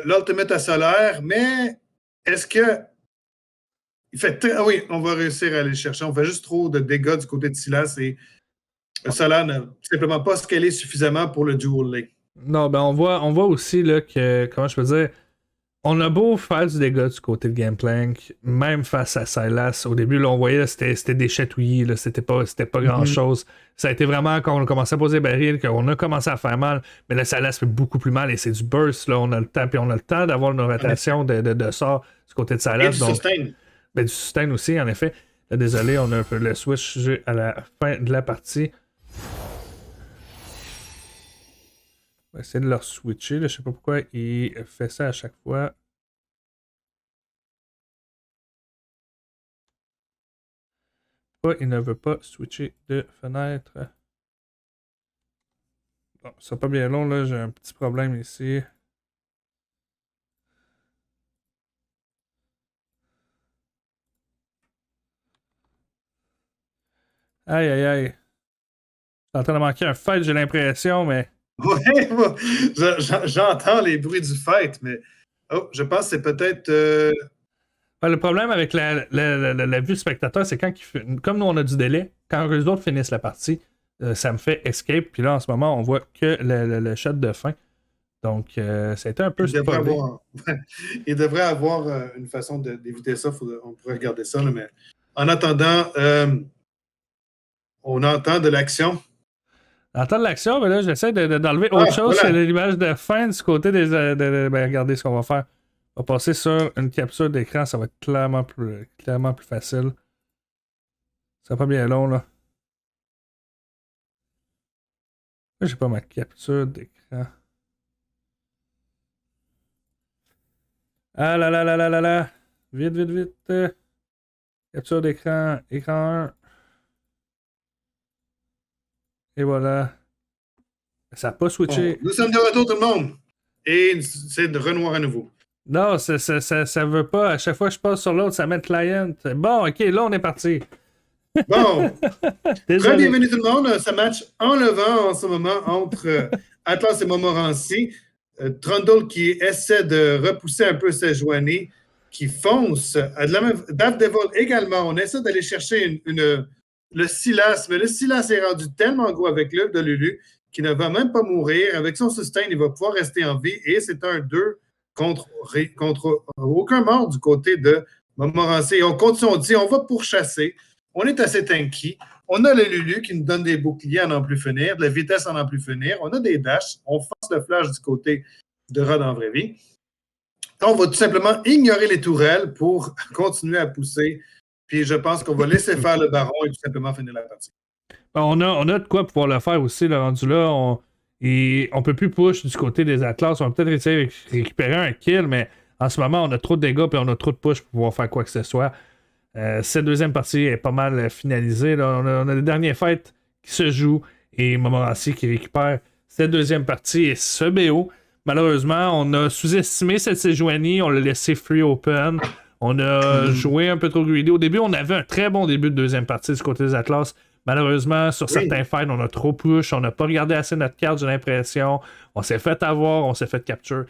l'Ultimate à Solaire, mais est-ce que Ah oui, on va réussir à aller le chercher. On fait juste trop de dégâts du côté de Silas et Solar n'a tout simplement pas scalé suffisamment pour le dual lane. Non, ben on voit aussi là, que, comment je peux dire, on a beau faire du dégât du côté de Gangplank, même face à Silas, au début, là, on voyait là, c'était des chatouillis, là, c'était pas grand-chose. Ça a été vraiment quand on a commencé à poser baril, qu'on a commencé à faire mal, mais là, Silas fait beaucoup plus mal et c'est du burst, là, on a le temps, puis on a le temps d'avoir une rotation de sorts du côté de Silas. Et du sustain. Ben, du sustain aussi, en effet. Là, désolé, on a un peu le switch à la fin de la partie. On va essayer de leur switcher. Là. Je sais pas pourquoi il fait ça à chaque fois. Pourquoi il ne veut pas switcher de fenêtre? Bon, ça sera pas bien long, là. J'ai un petit problème ici. Aïe, aïe, aïe. Je suis en train de manquer un fight, j'ai l'impression, mais... Ouais, j'entends les bruits du fight, mais je pense que c'est peut-être... Le problème avec la vue du spectateur, c'est quand comme nous on a du délai, quand les autres finissent la partie, ça me fait escape. Puis là, en ce moment, on voit que le shot de fin. Donc, ça a été un peu spoilé. Il devrait avoir une façon d'éviter ça. On pourrait regarder ça. Là, mais en attendant, on entend de l'action. On entend de l'action, mais là, j'essaie d'enlever autre chose. Voilà. C'est l'image de fin du côté des... ben, regardez ce qu'on va faire. On va passer sur une capture d'écran. Ça va être clairement plus facile. Ça va pas bien long, là. J'ai pas ma capture d'écran. Ah là là là là là là. Vite, vite, vite. Capture d'écran. Écran 1. Et voilà. Ça n'a pas switché. Bon, nous sommes de retour, tout le monde. Et c'est de renoir à nouveau. Non, ça veut pas. À chaque fois que je passe sur l'autre, ça met client. Bon, ok, là, on est parti. Bon. Très bienvenue tout le monde. C'est un match enlevant en ce moment entre Atlas et Montmorency. Trundle qui essaie de repousser un peu Sejuani, qui fonce. Daft Devil également. On essaie d'aller chercher le Silas, mais le Silas est rendu tellement gros avec l'œuvre de Lulu qu'il ne va même pas mourir. Avec son sustain, il va pouvoir rester en vie et c'est un 2 contre aucun mort du côté de Montmorency. On continue, on dit, on va pourchasser. On est assez tanky. On a le Lulu qui nous donne des boucliers à n'en plus finir, de la vitesse à n'en plus finir. On a des dashs. On force le flash du côté de Rod en vraie vie. On va tout simplement ignorer les tourelles pour continuer à pousser. Puis je pense qu'on va laisser faire le baron et tout simplement finir la partie. On a de quoi pouvoir le faire aussi, le rendu là. On peut plus push du côté des Atlas. On va peut-être essayer de récupérer un kill, mais en ce moment, on a trop de dégâts et on a trop de push pour pouvoir faire quoi que ce soit. Cette deuxième partie est pas mal finalisée. Là. On a les derniers fights qui se jouent et Montmorency qui récupère cette deuxième partie et ce BO. Malheureusement, on a sous-estimé cette Sejuani, on l'a laissé free open. On a joué un peu trop greedy. Au début, on avait un très bon début de deuxième partie du côté des Atlas. Malheureusement, sur certains fights, on a trop push, on n'a pas regardé assez notre carte, j'ai l'impression. On s'est fait avoir, on s'est fait capture.